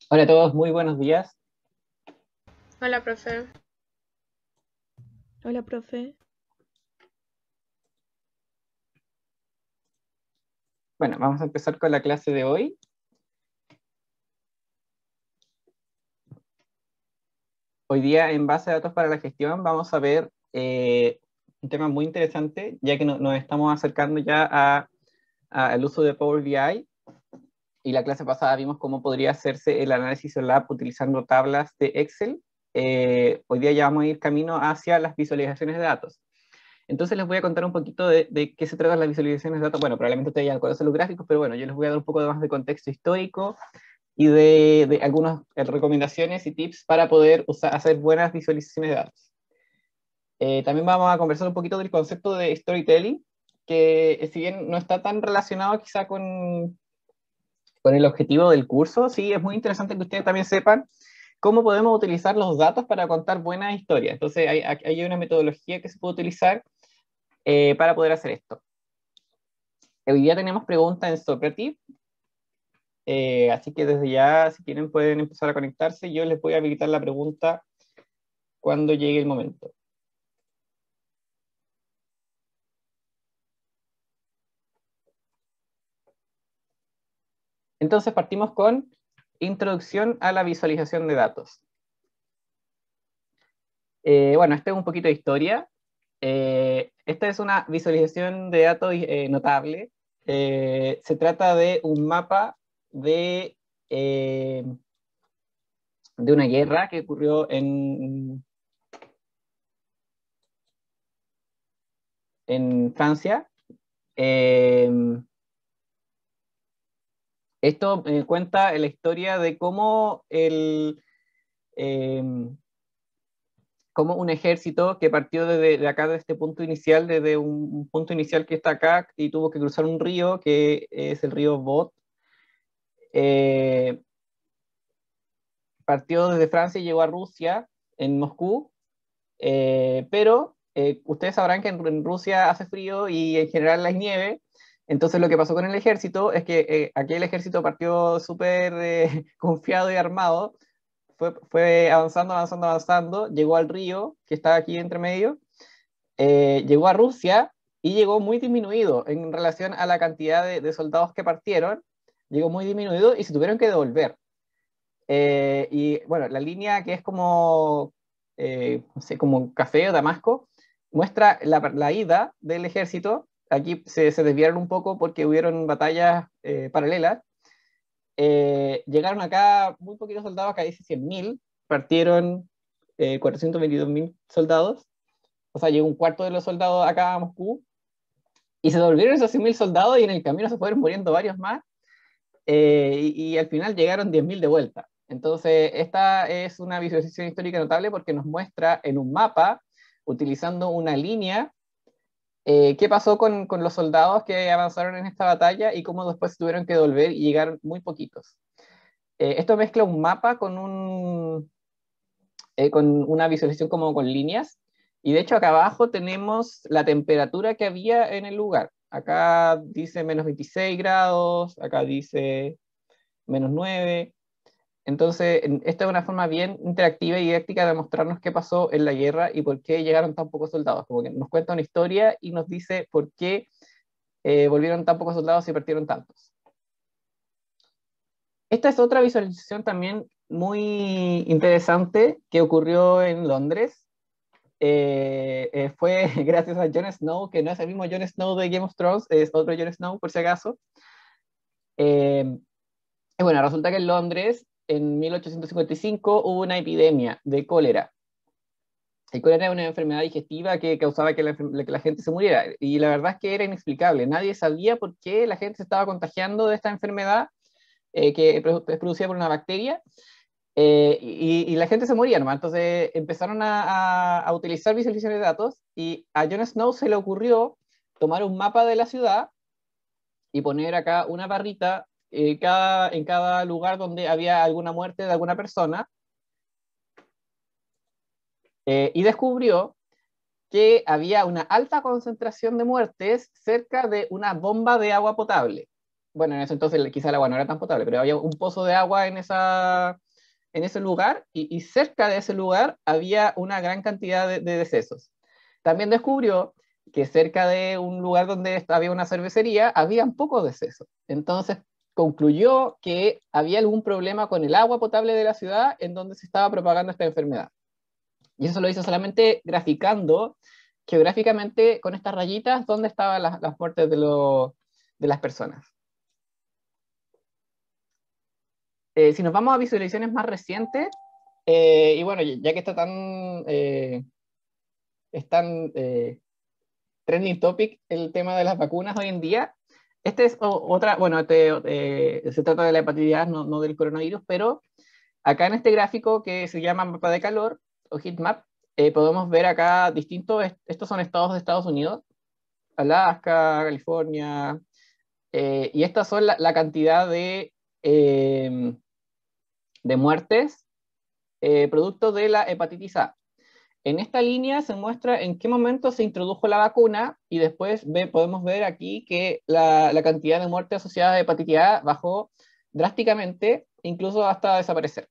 Hola a todos, muy buenos días. Hola, profe. Hola, profe. Bueno, vamos a empezar con la clase de hoy. Hoy día, en base de datos para la gestión, vamos a ver un tema muy interesante, ya que nos estamos acercando ya al uso de Power BI. Y la clase pasada vimos cómo podría hacerse el análisis en lab utilizando tablas de Excel. Hoy día ya vamos a ir camino hacia las visualizaciones de datos. Entonces les voy a contar un poquito de qué se tratan las visualizaciones de datos. Bueno, probablemente ustedes ya conocen los gráficos, pero bueno, yo les voy a dar un poco más de contexto histórico y de algunas recomendaciones y tips para poder hacer buenas visualizaciones de datos. También vamos a conversar un poquito del concepto de storytelling, que si bien no está tan relacionado quizá con el objetivo del curso, sí es muy interesante que ustedes también sepan cómo podemos utilizar los datos para contar buenas historias. Entonces hay una metodología que se puede utilizar para poder hacer esto. Hoy día tenemos preguntas en Socrative, así que desde ya, si quieren, pueden empezar a conectarse. Yo les voy a habilitar la pregunta cuando llegue el momento. Entonces partimos con introducción a la visualización de datos. Bueno, este es un poquito de historia. Esta es una visualización de datos notable. Se trata de un mapa de, eh, de una guerra que ocurrió en Francia. Eh, Esto cuenta la historia de eh, cómo un ejército que partió de acá, de este punto inicial, desde un punto inicial que está acá, y tuvo que cruzar un río, que es el río Vod, eh, partió desde Francia y llegó a Rusia, en Moscú, pero ustedes sabrán que en Rusia hace frío y en general hay nieve. Entonces lo que pasó con el ejército es que aquí el ejército partió súper confiado y armado, fue avanzando, avanzando, avanzando, llegó al río que está aquí entre medio, llegó a Rusia y llegó muy disminuido en relación a la cantidad de soldados que partieron, llegó muy disminuido y se tuvieron que devolver. Y bueno, la línea que es como, no sé, como Café o Damasco, muestra la ida del ejército. Aquí se desviaron un poco porque hubieron batallas paralelas. Llegaron acá muy poquitos soldados, acá dice 100.000, partieron 422.000 soldados, o sea, llegó un cuarto de los soldados acá a Moscú, y se devolvieron esos 100.000 soldados y en el camino se fueron muriendo varios más, y al final llegaron 10.000 de vuelta. Entonces, esta es una visualización histórica notable porque nos muestra en un mapa, utilizando una línea, qué pasó con los soldados que avanzaron en esta batalla y cómo después se tuvieron que devolver y llegaron muy poquitos. Esto mezcla un mapa con una visualización como con líneas, y de hecho acá abajo tenemos la temperatura que había en el lugar. Acá dice -26 grados, acá dice -9. Entonces, esta es una forma bien interactiva y didáctica de mostrarnos qué pasó en la guerra y por qué llegaron tan pocos soldados. Como que nos cuenta una historia y nos dice por qué volvieron tan pocos soldados y partieron tantos. Esta es otra visualización también muy interesante que ocurrió en Londres. Fue gracias a Jon Snow, que no es el mismo Jon Snow de Game of Thrones, es otro Jon Snow por si acaso. Eh, y bueno, resulta que en Londres, en 1855, hubo una epidemia de cólera. El cólera era una enfermedad digestiva que causaba que la gente se muriera. Y la verdad es que era inexplicable. Nadie sabía por qué la gente se estaba contagiando de esta enfermedad que es producida por una bacteria. Y la gente se moría nomás. Entonces empezaron a utilizar visualizaciones de datos y a Jon Snow se le ocurrió tomar un mapa de la ciudad y poner acá una barrita en cada lugar donde había alguna muerte de alguna persona, y descubrió que había una alta concentración de muertes cerca de una bomba de agua potable. bueno, en ese entonces quizá el agua no era tan potable, pero había un pozo de agua en ese lugar y cerca de ese lugar había una gran cantidad de decesos. También descubrió que cerca de un lugar donde había una cervecería había pocos decesos. Entonces concluyó que había algún problema con el agua potable de la ciudad en donde se estaba propagando esta enfermedad. Y eso lo hizo solamente graficando geográficamente con estas rayitas dónde estaban las muertes de las personas. Si nos vamos a visualizaciones más recientes, y bueno, ya que es tan trending topic el tema de las vacunas hoy en día, este es otra, bueno, se trata de la hepatitis A, no del coronavirus, pero acá en este gráfico que se llama mapa de calor o heat map, podemos ver acá estos son estados de Estados Unidos, Alaska, California, y estas son la cantidad de muertes producto de la hepatitis A. En esta línea se muestra en qué momento se introdujo la vacuna y después podemos ver aquí que la cantidad de muertes asociadas a hepatitis A bajó drásticamente, incluso hasta desaparecer.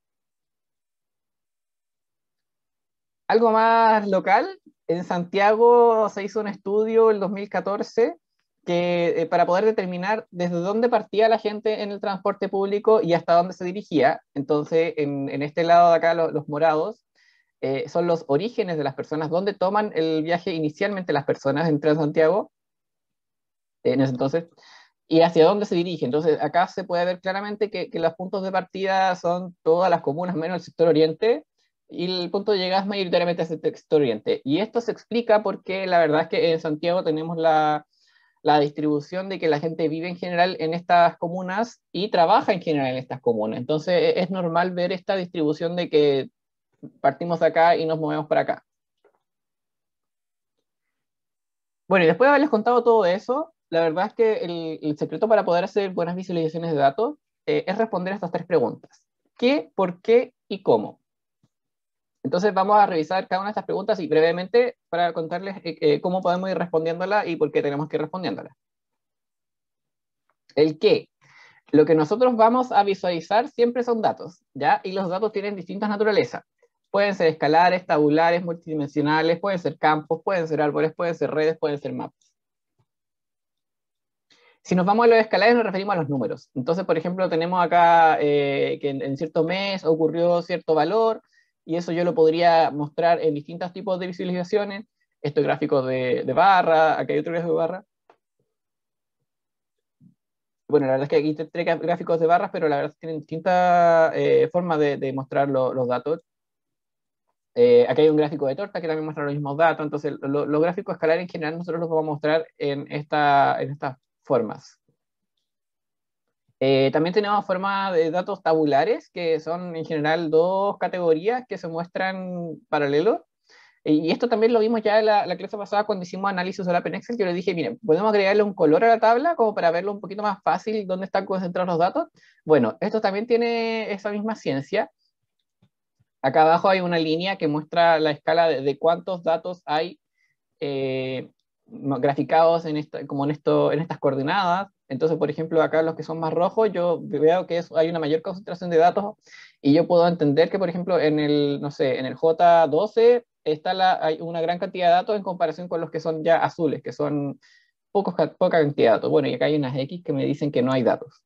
Algo más local, en Santiago se hizo un estudio en 2014 para poder determinar desde dónde partía la gente en el transporte público y hasta dónde se dirigía. Entonces, en este lado de acá, los morados, son los orígenes de las personas, dónde toman el viaje inicialmente las personas entre Santiago, en ese entonces, y hacia dónde se dirige. Entonces, acá se puede ver claramente que los puntos de partida son todas las comunas menos el sector oriente, y el punto de llegada es mayoritariamente hacia el sector oriente. Y esto se explica porque la verdad es que en Santiago tenemos la distribución de que la gente vive en general en estas comunas y trabaja en general en estas comunas. Entonces, es normal ver esta distribución de que partimos de acá y nos movemos para acá. Bueno, y después de haberles contado todo eso, la verdad es que el secreto para poder hacer buenas visualizaciones de datos es responder a estas tres preguntas. ¿Qué, por qué y cómo? Entonces vamos a revisar cada una de estas preguntas y brevemente para contarles cómo podemos ir respondiéndolas y por qué tenemos que ir respondiéndolas. El qué. Lo que nosotros vamos a visualizar siempre son datos, ¿ya? Y los datos tienen distintas naturalezas. Pueden ser escalares, tabulares, multidimensionales, pueden ser campos, pueden ser árboles, pueden ser redes, pueden ser mapas. Si nos vamos a los escalares nos referimos a los números. Entonces, por ejemplo, tenemos acá que en cierto mes ocurrió cierto valor y eso yo lo podría mostrar en distintos tipos de visualizaciones. Estos gráficos de barra, acá hay otro gráfico de barra. Bueno, la verdad es que aquí tres gráficos de barras, pero la verdad es que tienen distintas formas de mostrar los datos. Aquí hay un gráfico de torta que también muestra los mismos datos, entonces los gráficos escalares en general nosotros los vamos a mostrar en estas formas. También tenemos formas de datos tabulares, que son en general dos categorías que se muestran paralelos. Y esto también lo vimos ya en la clase pasada cuando hicimos análisis solapa en Excel, que le dije, miren, podemos agregarle un color a la tabla como para verlo un poquito más fácil dónde están concentrados los datos. Bueno, esto también tiene esa misma ciencia. Acá abajo hay una línea que muestra la escala de cuántos datos hay graficados en estas coordenadas. Entonces, por ejemplo, acá los que son más rojos, yo veo que hay una mayor concentración de datos y yo puedo entender que, por ejemplo, no sé, en el J12 hay una gran cantidad de datos en comparación con los que son ya azules, que son poca cantidad de datos. Bueno, y acá hay unas X que me dicen que no hay datos.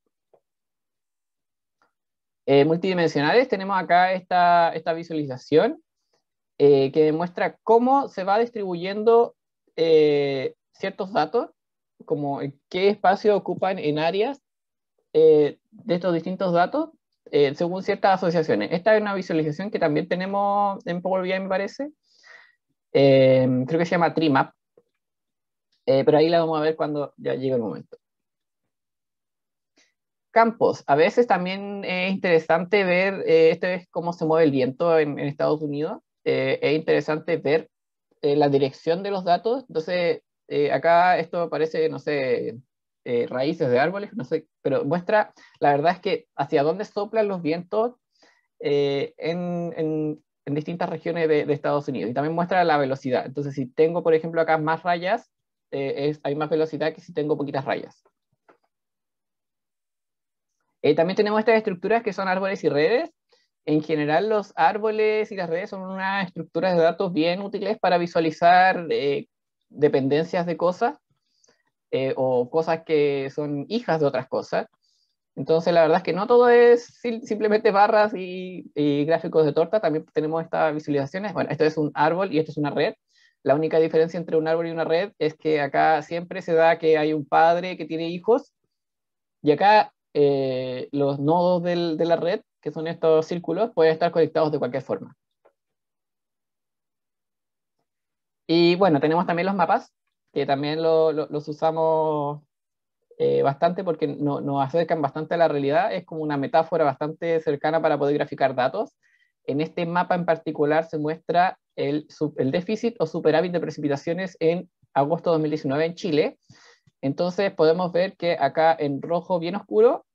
Multidimensionales, tenemos acá esta visualización que muestra cómo se va distribuyendo ciertos datos, como qué espacio ocupan en áreas de estos distintos datos, según ciertas asociaciones. Esta es una visualización que también tenemos en Power BI, me parece. Creo que se llama TreeMap, pero ahí la vamos a ver cuando ya llegue el momento. Campos. A veces también es interesante ver, esto es cómo se mueve el viento en Estados Unidos. Es interesante ver la dirección de los datos. Entonces, acá esto parece, no sé, raíces de árboles, no sé, pero muestra, la verdad es que hacia dónde soplan los vientos en distintas regiones de Estados Unidos. Y también muestra la velocidad. Entonces, si tengo, por ejemplo, acá más rayas, hay más velocidad que si tengo poquitas rayas. También tenemos estas estructuras que son árboles y redes. En general, los árboles y las redes son unas estructuras de datos bien útiles para visualizar dependencias de cosas o cosas que son hijas de otras cosas. Entonces, la verdad es que no todo es simplemente barras y gráficos de torta, también tenemos estas visualizaciones. Bueno, esto es un árbol y esto es una red. La única diferencia entre un árbol y una red es que acá siempre se da que hay un padre que tiene hijos y acá los nodos de la red, que son estos círculos, pueden estar conectados de cualquier forma. Y bueno, tenemos también los mapas, que también los usamos bastante porque nos acercan bastante a la realidad. Es como una metáfora bastante cercana para poder graficar datos. En este mapa en particular se muestra el déficit o superávit de precipitaciones en agosto de 2019 en Chile. Entonces podemos ver que acá en rojo bien oscuro,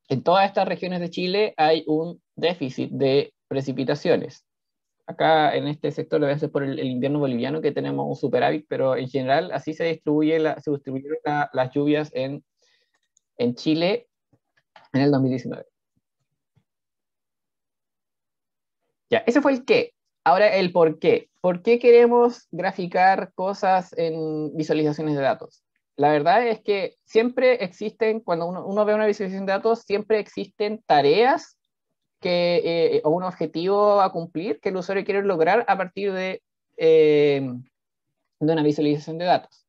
en todas estas regiones de Chile hay un déficit de precipitaciones. Acá en este sector debe ser por el invierno boliviano que tenemos un superávit, pero en general así se distribuyeron las lluvias en Chile en el 2019. Ya, ese fue el qué. Ahora el por qué. ¿Por qué queremos graficar cosas en visualizaciones de datos? La verdad es que siempre existen, cuando uno ve una visualización de datos, siempre existen tareas o un objetivo a cumplir que el usuario quiere lograr a partir de una visualización de datos.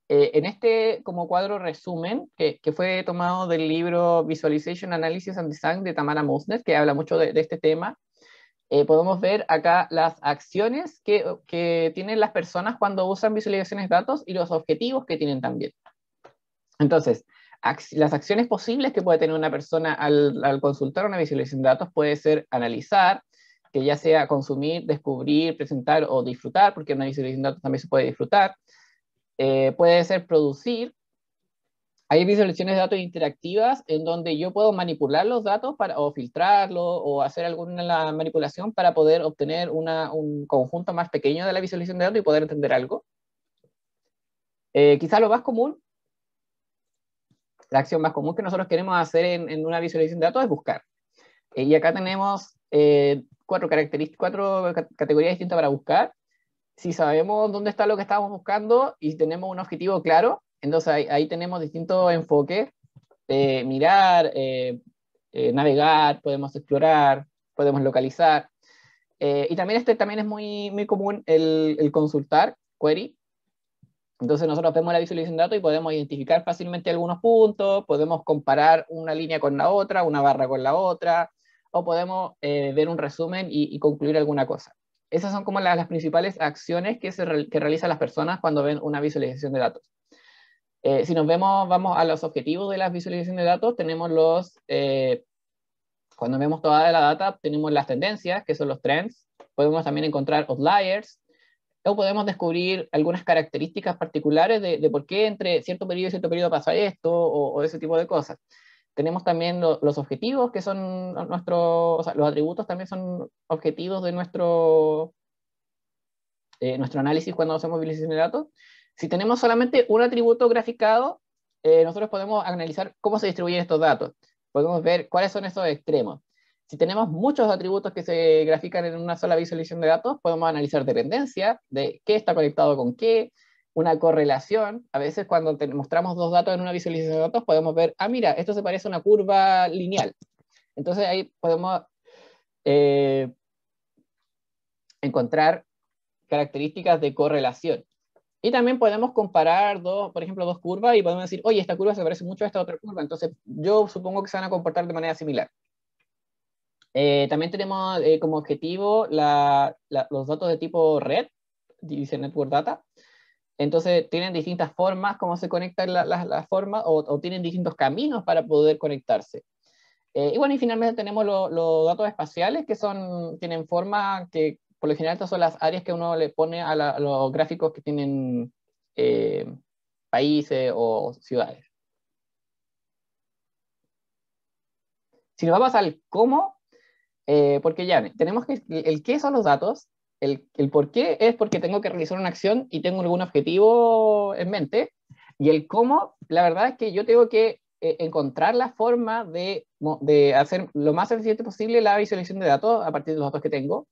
En este como cuadro resumen, que fue tomado del libro Visualization, Analysis and Design de Tamara Mosnet, que habla mucho de este tema, podemos ver acá las acciones que tienen las personas cuando usan visualizaciones de datos y los objetivos que tienen también. Entonces, las acciones posibles que puede tener una persona al consultar una visualización de datos puede ser analizar, que ya sea consumir, descubrir, presentar o disfrutar, porque una visualización de datos también se puede disfrutar. Puede ser producir. Hay visualizaciones de datos interactivas en donde yo puedo manipular los datos o filtrarlos o hacer alguna manipulación para poder obtener un conjunto más pequeño de la visualización de datos y poder entender algo. Quizá lo más común, la acción más común que nosotros queremos hacer en una visualización de datos es buscar. Y acá tenemos cuatro categorías distintas para buscar. Si sabemos dónde está lo que estamos buscando y tenemos un objetivo claro, entonces ahí tenemos distintos enfoques. Mirar, navegar, podemos explorar, podemos localizar. Y también también es muy común el consultar, query. Entonces nosotros vemos la visualización de datos y podemos identificar fácilmente algunos puntos, podemos comparar una línea con la otra, una barra con la otra, o podemos ver un resumen y concluir alguna cosa. Esas son como las principales acciones que realizan las personas cuando ven una visualización de datos. Si vamos a los objetivos de la visualización de datos, tenemos cuando vemos toda la data, tenemos las tendencias, que son los trends, podemos también encontrar outliers, o podemos descubrir algunas características particulares de por qué entre cierto periodo y cierto periodo pasa esto, o ese tipo de cosas. Tenemos también los objetivos, que son o sea, los atributos también son objetivos de nuestro análisis cuando hacemos visualización de datos. Si tenemos solamente un atributo graficado, nosotros podemos analizar cómo se distribuyen estos datos. Podemos ver cuáles son esos extremos. Si tenemos muchos atributos que se grafican en una sola visualización de datos, podemos analizar dependencia de qué está conectado con qué, una correlación. A veces cuando mostramos dos datos en una visualización de datos, podemos ver, mira, esto se parece a una curva lineal. Entonces ahí podemos encontrar características de correlación. Y también podemos comparar por ejemplo, dos curvas y podemos decir, oye, esta curva se parece mucho a esta otra curva, entonces yo supongo que se van a comportar de manera similar. También tenemos como objetivo los datos de tipo red, dice Network Data. Entonces tienen distintas formas, cómo se conectan las formas, o tienen distintos caminos para poder conectarse. Y bueno, y finalmente tenemos los datos espaciales, que tienen forma que, por lo general, estas son las áreas que uno le pone a los gráficos que tienen países o ciudades. Si nos vamos al cómo, porque ya tenemos que el qué son los datos, el por qué es porque tengo que realizar una acción y tengo algún objetivo en mente, Y el cómo, la verdad es que yo tengo que encontrar la forma de hacer lo más eficiente posible la visualización de datos a partir de los datos que tengo.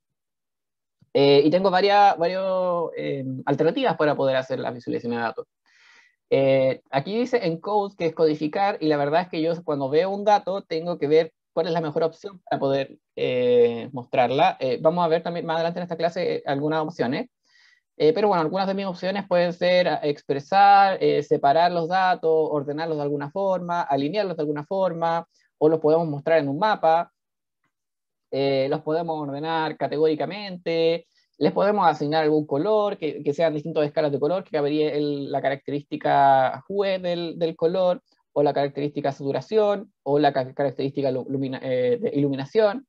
Y tengo varias alternativas para poder hacer la visualización de datos. Aquí dice encode, que es codificar, y la verdad es que yo cuando veo un dato tengo que ver cuál es la mejor opción para poder mostrarla. Vamos a ver también más adelante en esta clase algunas opciones. Pero bueno, algunas de mis opciones pueden ser expresar, separar los datos, ordenarlos de alguna forma, alinearlos de alguna forma, o los podemos mostrar en un mapa, los podemos ordenar categóricamente, les podemos asignar algún color, que sean distintas escalas de color, que cabería la característica hue del color, o la característica saturación, o la característica de iluminación.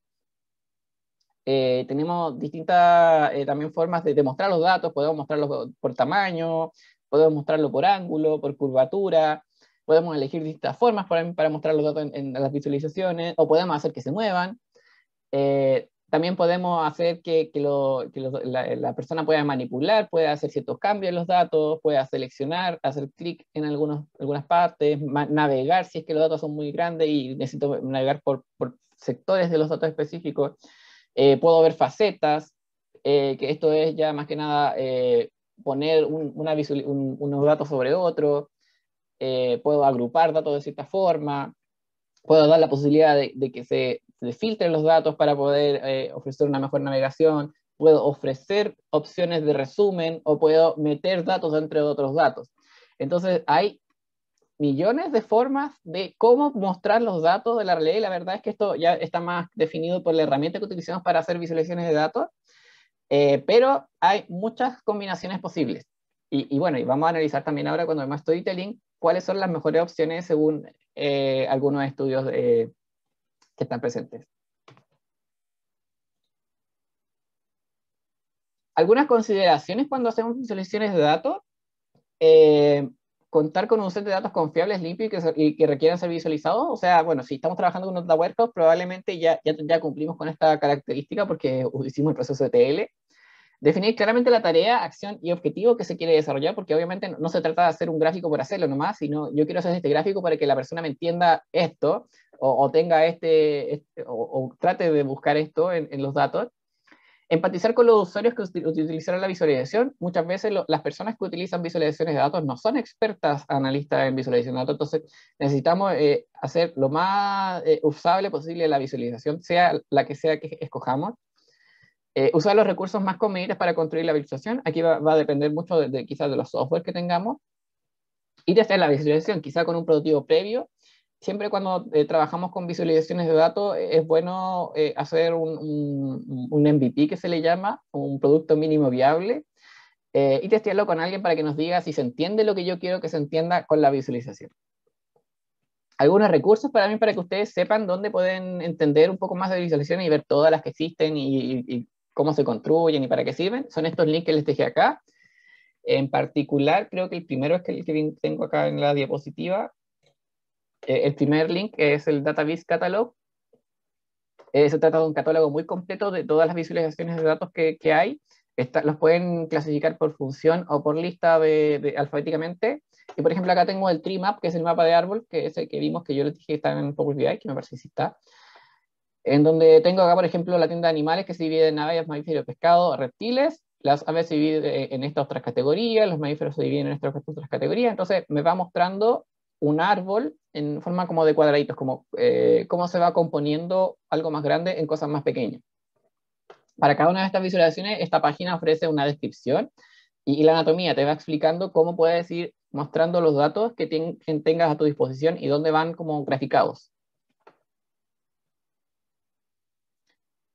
Tenemos distintas también formas de mostrar los datos. Podemos mostrarlos por tamaño, podemos mostrarlo por ángulo, por curvatura, podemos elegir distintas formas para mostrar los datos en las visualizaciones, o podemos hacer que se muevan. También podemos hacer que la persona pueda manipular, pueda hacer ciertos cambios en los datos, pueda seleccionar, hacer clic en algunas partes, navegar si es que los datos son muy grandes y necesito navegar por sectores de los datos específicos. Puedo ver facetas, que esto es ya más que nada poner unos datos sobre otros. Puedo agrupar datos de cierta forma. Puedo dar la posibilidad de que se filtren los datos para poder ofrecer una mejor navegación. Puedo ofrecer opciones de resumen, o puedo meter datos dentro de otros datos. Entonces hay millones de formas de cómo mostrar los datos de la realidad, y la verdad es que esto ya está más definido por la herramienta que utilizamos para hacer visualizaciones de datos, pero hay muchas combinaciones posibles. Y bueno, y vamos a analizar también ahora, cuando vemos storytelling, cuáles son las mejores opciones según algunos estudios que están presentes. Algunas consideraciones cuando hacemos visualizaciones de datos. Contar con un set de datos confiables, limpios y que requieran ser visualizados. O sea, bueno, si estamos trabajando con un data warehouse, probablemente ya cumplimos con esta característica porque hicimos el proceso de TL. Definir claramente la tarea, acción y objetivo que se quiere desarrollar, porque obviamente no se trata de hacer un gráfico por hacerlo nomás, sino yo quiero hacer este gráfico para que la persona me entienda esto, o tenga o trate de buscar esto en los datos. Empatizar con los usuarios que utilizarán la visualización. Muchas veces las personas que utilizan visualizaciones de datos no son expertas analistas en visualización de datos, entonces necesitamos hacer lo más usable posible la visualización, sea la que sea que escojamos. Usar los recursos más convenientes para construir la visualización. Aquí va a depender mucho quizás de los software que tengamos. Y testear la visualización, quizá con un prototipo previo. Siempre cuando trabajamos con visualizaciones de datos, es bueno hacer un MVP, que se le llama, un producto mínimo viable, y testearlo con alguien para que nos diga si se entiende lo que yo quiero que se entienda con la visualización. Algunos recursos para que ustedes sepan dónde pueden entender un poco más de visualización y ver todas las que existen y cómo se construyen y para qué sirven. Son estos links que les dejé acá. En particular, creo que el primero es el que tengo acá en la diapositiva. El primer link es el Database Catalog. Se trata de un catálogo muy completo de todas las visualizaciones de datos que hay. Los pueden clasificar por función o por lista alfabéticamente. Y por ejemplo, acá tengo el Tree Map, que es el mapa de árbol, que es el que vimos, que yo les dije que está en Power BI, que me parece que sí está. En donde tengo acá, por ejemplo, la tienda de animales, que se divide en aves, mamíferos, pescado, reptiles. Las aves se dividen en estas otras categorías, los mamíferos se dividen en estas otras categorías. Entonces me va mostrando un árbol en forma como de cuadraditos, como cómo se va componiendo algo más grande en cosas más pequeñas. Para cada una de estas visualizaciones, esta página ofrece una descripción y la anatomía te va explicando cómo puedes ir mostrando los datos que tengas a tu disposición y dónde van como graficados.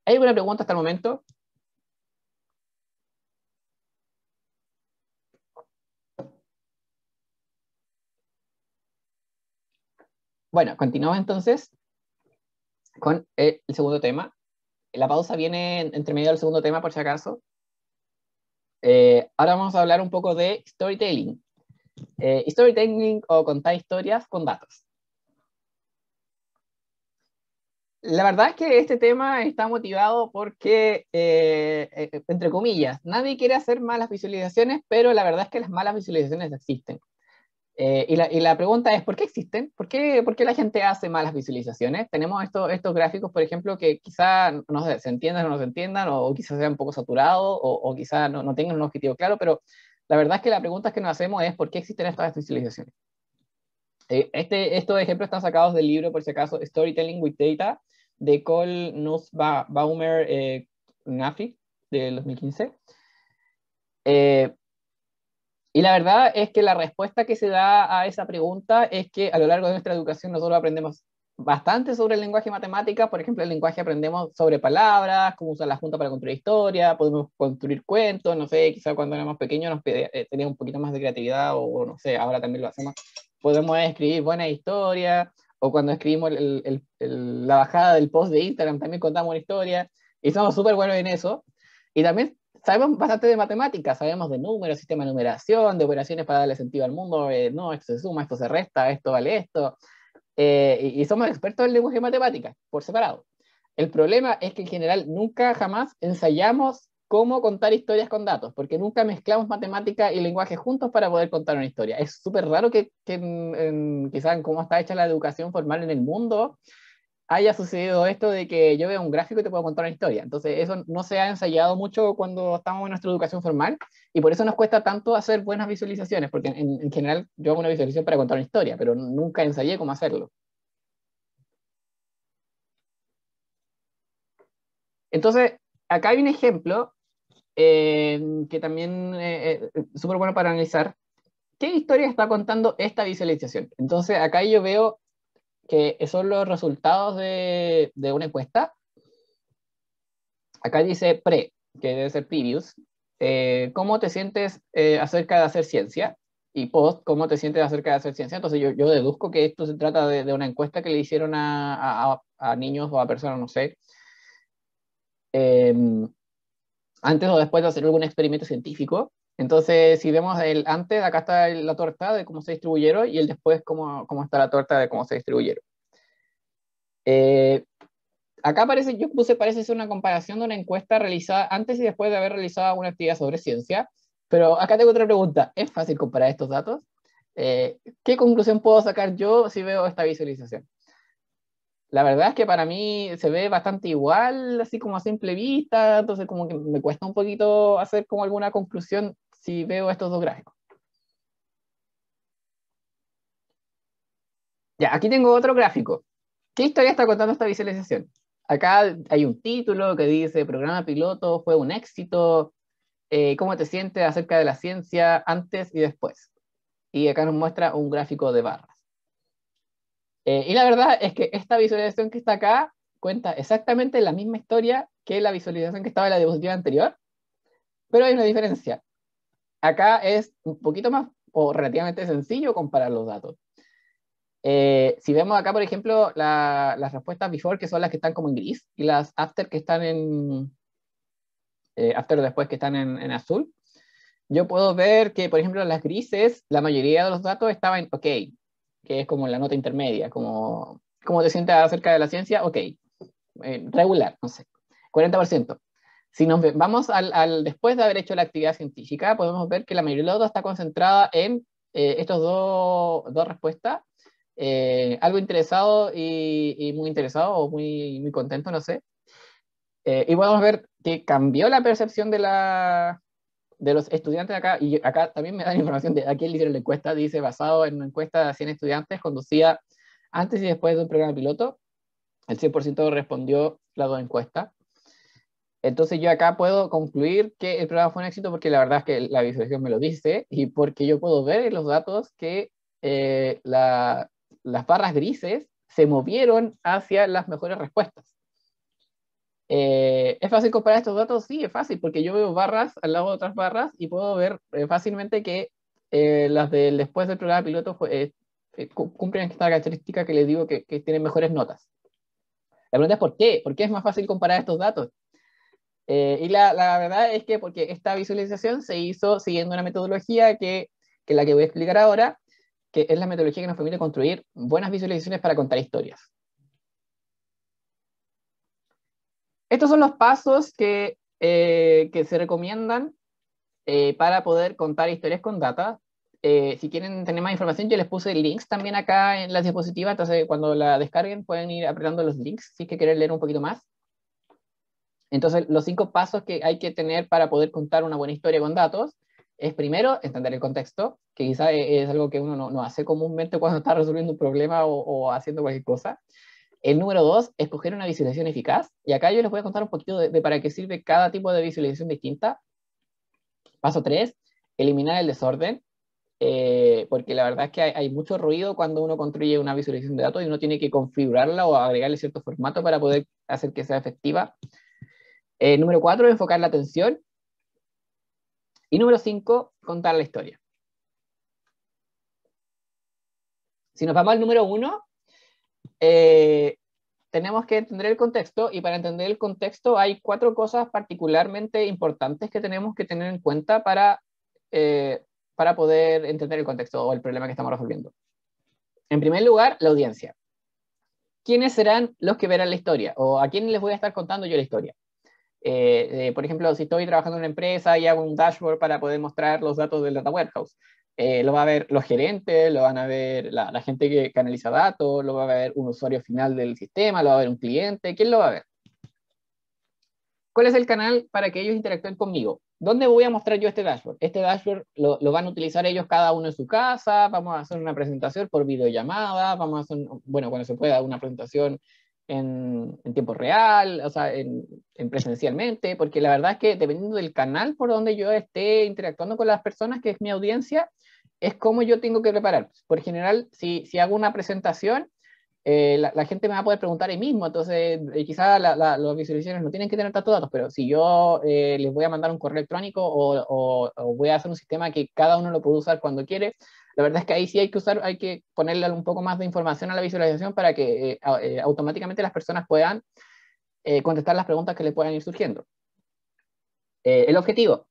¿Hay alguna pregunta hasta el momento? Bueno, continuamos entonces con el segundo tema. La pausa viene entre medio del segundo tema, por si acaso. Ahora vamos a hablar un poco de storytelling. Storytelling, o contar historias con datos. La verdad es que este tema está motivado porque, entre comillas, nadie quiere hacer malas visualizaciones, pero la verdad es que las malas visualizaciones existen. Y la pregunta es, ¿por qué existen? ¿Por qué la gente hace malas visualizaciones? Tenemos estos gráficos, por ejemplo, que quizá no sé, se entiendan o no se entiendan, o quizás sean un poco saturados, o quizá no tengan un objetivo claro, pero la verdad es que la pregunta que nos hacemos es, ¿por qué existen estas visualizaciones? Estos ejemplos están sacados del libro, por si acaso, Storytelling with Data, de Cole Nussbaumer Nafi, del 2015. Y la verdad es que la respuesta que se da a esa pregunta es que a lo largo de nuestra educación nosotros aprendemos bastante sobre el lenguaje y matemática. Por ejemplo, el lenguaje aprendemos sobre palabras, cómo usar la junta para construir historia, podemos construir cuentos, no sé, quizá cuando éramos pequeños teníamos un poquito más de creatividad, o no sé, ahora también lo hacemos. Podemos escribir buenas historias, o cuando escribimos la bajada del post de Instagram también contamos una historia, y somos súper buenos en eso. Y también sabemos bastante de matemáticas, sabemos de números, sistema de numeración, de operaciones para darle sentido al mundo, no, esto se suma, esto se resta, esto vale esto, y somos expertos en lenguaje y matemáticas, por separado. El problema es que en general nunca jamás ensayamos cómo contar historias con datos, porque nunca mezclamos matemática y lenguaje juntos para poder contar una historia. Es súper raro que quizás en cómo está hecha la educación formal en el mundo, haya sucedido esto de que yo veo un gráfico y te puedo contar una historia. Entonces, eso no se ha ensayado mucho cuando estamos en nuestra educación formal, y por eso nos cuesta tanto hacer buenas visualizaciones, porque en general yo hago una visualización para contar una historia, pero nunca ensayé cómo hacerlo. Entonces, acá hay un ejemplo que también es súper bueno para analizar. ¿Qué historia está contando esta visualización? Entonces, acá yo veo que son los resultados de una encuesta. Acá dice pre, que debe ser previous. ¿Cómo te sientes acerca de hacer ciencia? Y post, ¿cómo te sientes acerca de hacer ciencia? Entonces yo deduzco que esto se trata de una encuesta que le hicieron a niños o a personas, no sé, eh, antes o después de hacer algún experimento científico. Entonces, si vemos el antes, acá está la torta de cómo se distribuyeron, y el después, cómo está la torta de cómo se distribuyeron. Eh, Acá parece, yo puse, parece ser una comparación de una encuesta realizada antes y después de haber realizado una actividad sobre ciencia, pero acá tengo otra pregunta. ¿Es fácil comparar estos datos? ¿Qué conclusión puedo sacar yo si veo esta visualización? La verdad es que para mí se ve bastante igual, así como a simple vista, entonces como que me cuesta un poquito hacer como alguna conclusión si veo estos dos gráficos. Ya, aquí tengo otro gráfico. ¿Qué historia está contando esta visualización? Acá hay un título que dice programa piloto, fue un éxito, cómo te sientes acerca de la ciencia antes y después. Y acá nos muestra un gráfico de barras. Y la verdad es que esta visualización que está acá cuenta exactamente la misma historia que la visualización que estaba en la diapositiva anterior, pero hay una diferencia. Acá es un poquito más o relativamente sencillo comparar los datos. Si vemos acá, por ejemplo, las respuestas before, que son las que están como en gris, y las after que están after después que están en azul, yo puedo ver que, por ejemplo, las grises, la mayoría de los datos estaban ok, que es como la nota intermedia, como cómo te sientes acerca de la ciencia, ok, regular, no sé, 40%. Si vamos después de haber hecho la actividad científica, podemos ver que la mayoría de los datos está concentrada en estos dos respuestas, algo interesado y muy interesado, o muy contento, no sé. Y podemos ver que cambió la percepción de los estudiantes acá, y acá también me dan información de a quién le hicieron la encuesta. Dice, basado en una encuesta de 100 estudiantes, conducida antes y después de un programa piloto, el 100% respondió las dos encuestas. Entonces yo acá puedo concluir que el programa fue un éxito porque la verdad es que la visualización me lo dice, y porque yo puedo ver en los datos que las barras grises se movieron hacia las mejores respuestas. ¿Es fácil comparar estos datos? Sí, es fácil, porque yo veo barras al lado de otras barras y puedo ver fácilmente que las del después del programa piloto cumplen esta característica que les digo que tienen mejores notas. La pregunta es ¿por qué? ¿Por qué es más fácil comparar estos datos? Y la verdad es que porque esta visualización se hizo siguiendo una metodología que la que voy a explicar ahora, que es la metodología que nos permite construir buenas visualizaciones para contar historias. Estos son los pasos que se recomiendan para poder contar historias con data. si quieren tener más información, yo les puse links también acá en las diapositivas, entonces cuando la descarguen pueden ir apretando los links si es que quieren leer un poquito más. Entonces, los 5 pasos que hay que tener para poder contar una buena historia con datos es primero entender el contexto, que quizá es algo que uno no hace comúnmente cuando está resolviendo un problema o haciendo cualquier cosa. El número 2, escoger una visualización eficaz. Y acá yo les voy a contar un poquito de para qué sirve cada tipo de visualización distinta. Paso 3, eliminar el desorden, porque la verdad es que hay mucho ruido cuando uno construye una visualización de datos y uno tiene que configurarla o agregarle cierto formato para poder hacer que sea efectiva. Número 4, enfocar la atención. Y número 5, contar la historia. Si nos vamos al número 1, tenemos que entender el contexto, y para entender el contexto hay 4 cosas particularmente importantes que tenemos que tener en cuenta para poder entender el contexto o el problema que estamos resolviendo. En primer lugar, la audiencia. ¿Quiénes serán los que verán la historia? ¿O a quiénes les voy a estar contando yo la historia? Por ejemplo, si estoy trabajando en una empresa y hago un dashboard para poder mostrar los datos del data warehouse, lo va a ver los gerentes, lo van a ver la gente que analiza datos, lo va a ver un usuario final del sistema, lo va a ver un cliente. ¿Quién lo va a ver? ¿Cuál es el canal para que ellos interactúen conmigo? ¿Dónde voy a mostrar yo este dashboard? Este dashboard lo van a utilizar ellos cada uno en su casa, vamos a hacer una presentación por videollamada, vamos a hacer, bueno, cuando se pueda, una presentación en tiempo real, o sea, en presencialmente, porque la verdad es que dependiendo del canal por donde yo esté interactuando con las personas, que es mi audiencia, es como yo tengo que preparar. Por general, si hago una presentación, la gente me va a poder preguntar ahí mismo, entonces quizás las visualizaciones no tienen que tener tantos datos, pero si yo les voy a mandar un correo electrónico o voy a hacer un sistema que cada uno lo puede usar cuando quiere, la verdad es que ahí sí hay que ponerle un poco más de información a la visualización para que automáticamente las personas puedan contestar las preguntas que le puedan ir surgiendo. El objetivo.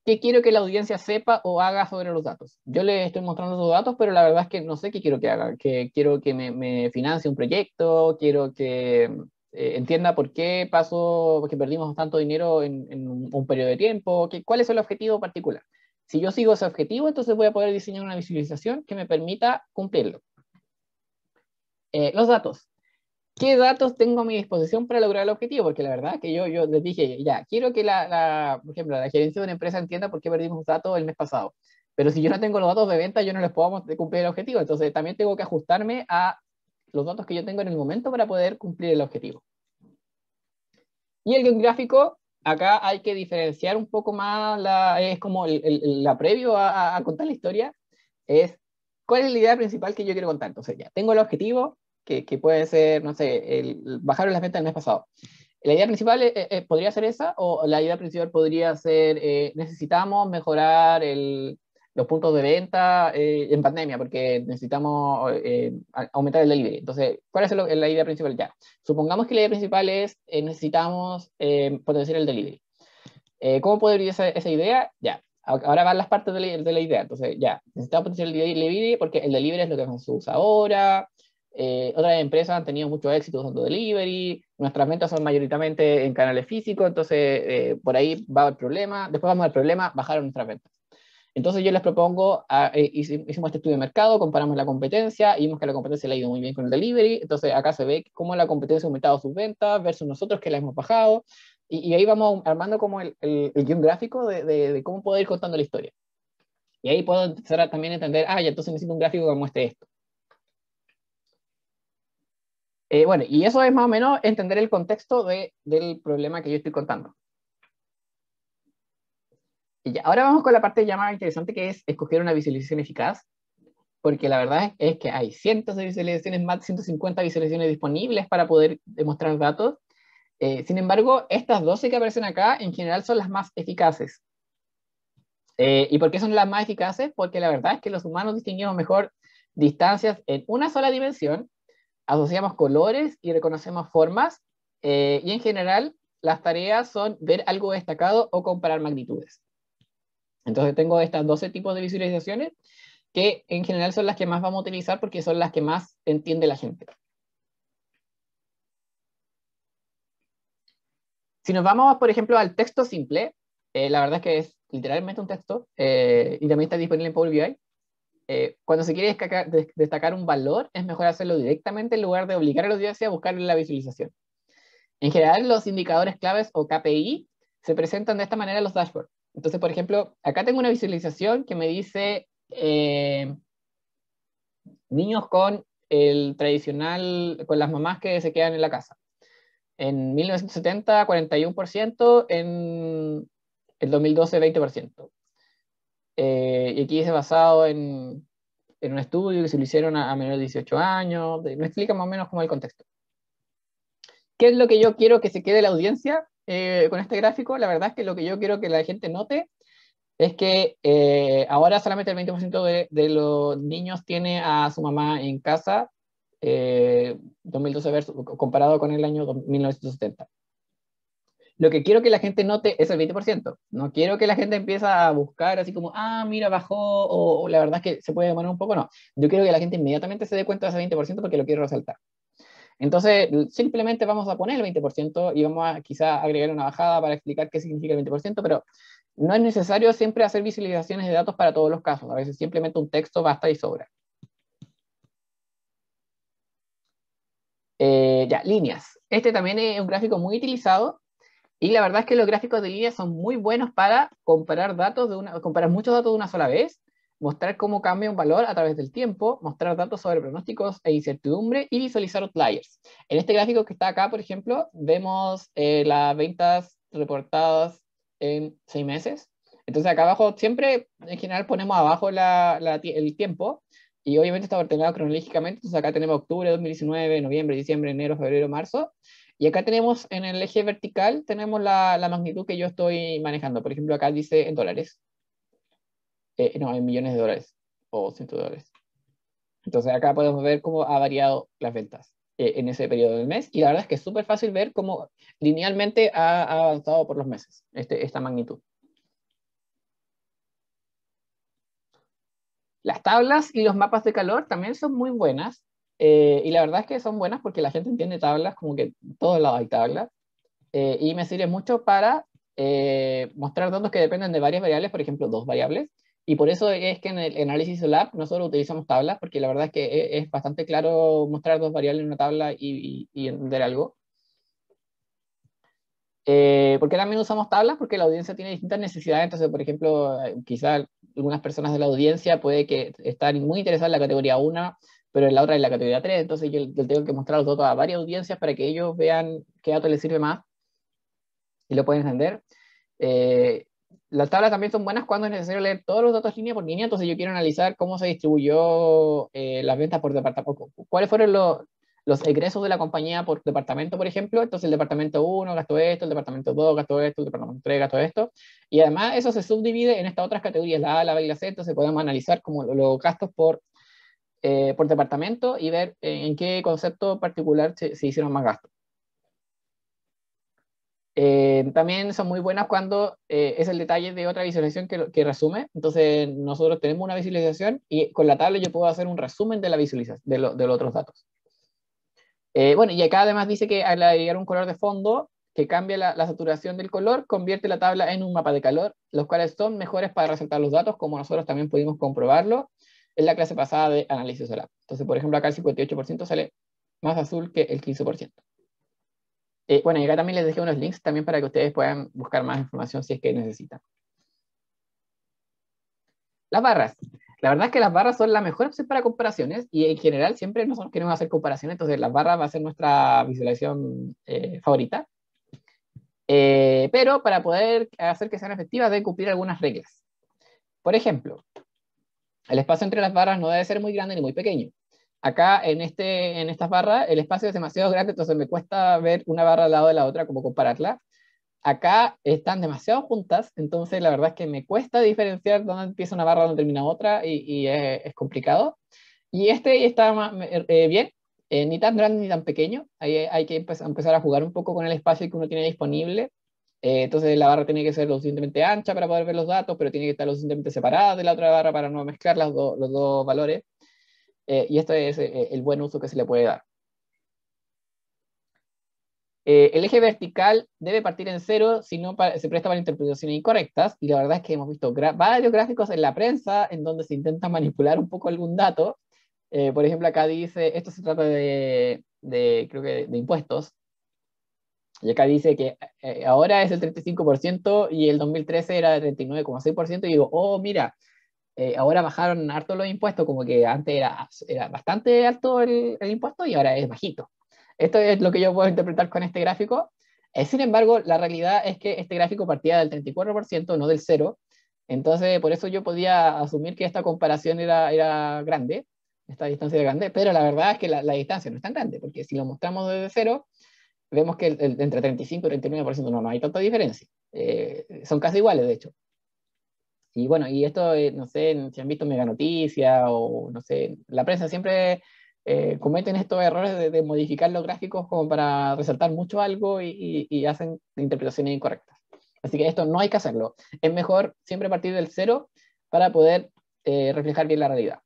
¿Qué quiero que la audiencia sepa o haga sobre los datos? Yo le estoy mostrando los datos, pero la verdad es que no sé qué quiero que haga. Que quiero que me financie un proyecto, quiero que entienda por qué que perdimos tanto dinero en un periodo de tiempo, cuál es el objetivo particular. Si yo sigo ese objetivo, entonces voy a poder diseñar una visualización que me permita cumplirlo. Los datos. ¿Qué datos tengo a mi disposición para lograr el objetivo? Porque la verdad es que yo les dije, ya, quiero que por ejemplo, la gerencia de una empresa entienda por qué perdimos datos el mes pasado. Pero si yo no tengo los datos de venta, yo no les puedo cumplir el objetivo. Entonces también tengo que ajustarme a los datos que yo tengo en el momento para poder cumplir el objetivo. Y el guión gráfico, acá hay que diferenciar un poco más, es como la previo a contar la historia, es cuál es la idea principal que yo quiero contar. Entonces ya, tengo el objetivo, que puede ser, no sé, bajar las ventas del mes pasado. La idea principal podría ser esa, o la idea principal podría ser, necesitamos mejorar los puntos de venta en pandemia, porque necesitamos aumentar el delivery. Entonces, ¿cuál es la idea principal? Ya, supongamos que la idea principal es, necesitamos potenciar el delivery. ¿Cómo podría ser esa idea? Ya, ahora van las partes de la idea. Entonces, ya, necesitamos potenciar el delivery porque el delivery es lo que más se usa ahora. Otras empresas han tenido mucho éxito usando delivery. Nuestras ventas son mayoritariamente en canales físicos, entonces por ahí va el problema. Después vamos al problema, bajaron nuestras ventas. Entonces yo les propongo, hicimos este estudio de mercado, comparamos la competencia y vimos que la competencia le ha ido muy bien con el delivery. Entonces acá se ve cómo la competencia ha aumentado sus ventas versus nosotros que la hemos bajado. Y ahí vamos armando como el guión gráfico de cómo poder ir contando la historia. Y ahí puedo empezar a también entender, ya entonces necesito un gráfico que muestre esto. Bueno, y eso es más o menos entender el contexto del problema que yo estoy contando. Y ya, ahora vamos con la parte ya más interesante, que es escoger una visualización eficaz, porque la verdad es que hay cientos de visualizaciones, más de 150 visualizaciones disponibles para poder demostrar datos. Sin embargo, estas 12 que aparecen acá en general son las más eficaces. ¿Y por qué son las más eficaces? Porque la verdad es que los humanos distinguimos mejor distancias en una sola dimensión, asociamos colores y reconocemos formas, y en general las tareas son ver algo destacado o comparar magnitudes. Entonces tengo estas 12 tipos de visualizaciones que en general son las que más vamos a utilizar porque son las que más entiende la gente. Si nos vamos, por ejemplo, al texto simple, la verdad es que es literalmente un texto, y también está disponible en Power BI. cuando se quiere destacar un valor, es mejor hacerlo directamente en lugar de obligar a la audiencia a buscar la visualización. En general, los indicadores claves o KPI se presentan de esta manera en los dashboards. Entonces, por ejemplo, acá tengo una visualización que me dice niños con el tradicional, con las mamás que se quedan en la casa. En 1970, 41%, en el 2012, 20%. Y aquí es basado en un estudio que se lo hicieron a menores de 18 años, me explica más o menos cómo es el contexto. ¿Qué es lo que yo quiero que se quede la audiencia con este gráfico? La verdad es que lo que yo quiero que la gente note es que ahora solamente el 20% de los niños tiene a su mamá en casa, 2012 comparado con el año 1970. Lo que quiero que la gente note es el 20%. No quiero que la gente empiece a buscar así como, ah, mira, bajó, o la verdad es que se puede demorar un poco, no. Yo quiero que la gente inmediatamente se dé cuenta de ese 20% porque lo quiero resaltar. Entonces, simplemente vamos a poner el 20% y vamos a quizá agregar una bajada para explicar qué significa el 20%, pero no es necesario siempre hacer visualizaciones de datos para todos los casos. A veces simplemente un texto basta y sobra. Ya, líneas. Este también es un gráfico muy utilizado y la verdad es que los gráficos de líneas son muy buenos para comparar comparar muchos datos de una sola vez, mostrar cómo cambia un valor a través del tiempo, mostrar datos sobre pronósticos e incertidumbre y visualizar outliers. En este gráfico que está acá, por ejemplo, vemos las ventas reportadas en 6 meses. Entonces acá abajo siempre, en general, ponemos abajo el tiempo y obviamente está ordenado cronológicamente. Entonces acá tenemos octubre de 2019, noviembre, diciembre, enero, febrero, marzo. Y acá tenemos en el eje vertical, tenemos la magnitud que yo estoy manejando. Por ejemplo, acá dice en dólares. No, en millones de dólares o cientos de dólares. Entonces acá podemos ver cómo ha variado las ventas en ese periodo del mes. Y la verdad es que es súper fácil ver cómo linealmente ha avanzado por los meses esta magnitud. Las tablas y los mapas de calor también son muy buenas. Y la verdad es que son buenas porque la gente entiende tablas, como que en todos lados hay tablas. Y me sirve mucho para mostrar datos que dependen de varias variables, por ejemplo, 2 variables. Y por eso es que en el análisis OLAP nosotros utilizamos tablas, porque la verdad es que es bastante claro mostrar 2 variables en una tabla y entender algo. ¿Por qué también usamos tablas? Porque la audiencia tiene distintas necesidades. Entonces, por ejemplo, quizá algunas personas de la audiencia puede que están muy interesadas en la categoría 1, pero en la otra en la categoría 3. Entonces yo tengo que mostrar los datos a varias audiencias para que ellos vean qué dato les sirve más y lo pueden entender. Las tablas también son buenas cuando es necesario leer todos los datos línea por línea. Entonces yo quiero analizar cómo se distribuyó las ventas por departamento, cuáles fueron los egresos de la compañía por departamento, por ejemplo. Entonces el departamento 1 gastó esto, el departamento 2 gastó esto, el departamento 3 gastó esto. Y además eso se subdivide en estas otras categorías, la A, la B y la C. Entonces podemos analizar como los gastos por departamento y ver en qué concepto particular se hicieron más gastos. También son muy buenas cuando es el detalle de otra visualización que resume. Entonces nosotros tenemos una visualización y con la tabla yo puedo hacer un resumen de la visualización de los otros datos. Bueno, y acá además dice que al agregar un color de fondo que cambia la saturación del color, convierte la tabla en un mapa de calor, los cuales son mejores para resaltar los datos, como nosotros también pudimos comprobarlo en la clase pasada de análisis solar. Entonces, por ejemplo, acá el 58% sale más azul que el 15%. Bueno, y acá también les dejé unos links también para que ustedes puedan buscar más información si es que necesitan. Las barras. La verdad es que las barras son la mejor opción para comparaciones y en general siempre nosotros queremos hacer comparaciones, entonces las barras va a ser nuestra visualización favorita. Pero para poder hacer que sean efectivas deben cumplir algunas reglas. Por ejemplo, el espacio entre las barras no debe ser muy grande ni muy pequeño. Acá en estas barras el espacio es demasiado grande, entonces me cuesta ver una barra al lado de la otra, como compararla. Acá están demasiado juntas, entonces la verdad es que me cuesta diferenciar dónde empieza una barra, dónde termina otra, y es complicado. Y este está bien, ni tan grande ni tan pequeño. Ahí hay que empezar a jugar un poco con el espacio que uno tiene disponible. Entonces la barra tiene que ser lo suficientemente ancha para poder ver los datos, pero tiene que estar lo suficientemente separada de la otra barra para no mezclar los dos valores. Y este es el buen uso que se le puede dar. El eje vertical debe partir en cero, si no se presta para interpretaciones incorrectas, y la verdad es que hemos visto varios gráficos en la prensa en donde se intenta manipular un poco algún dato. Por ejemplo, acá dice, esto se trata creo que de impuestos, y acá dice que ahora es el 35% y el 2013 era el 39,6%, y digo, oh, mira, ahora bajaron harto los impuestos, como que antes era bastante alto el impuesto y ahora es bajito. Esto es lo que yo puedo interpretar con este gráfico. Sin embargo, la realidad es que este gráfico partía del 34%, no del cero. Entonces, por eso yo podía asumir que esta comparación era grande, esta distancia era grande, pero la verdad es que la distancia no es tan grande, porque si lo mostramos desde cero, vemos que entre 35 y 39% no hay tanta diferencia. Son casi iguales, de hecho. Y bueno, y esto, no sé si han visto Mega Noticias o no sé, la prensa siempre cometen estos errores de modificar los gráficos como para resaltar mucho algo y hacen interpretaciones incorrectas. Así que esto no hay que hacerlo. Es mejor siempre partir del cero para poder reflejar bien la realidad.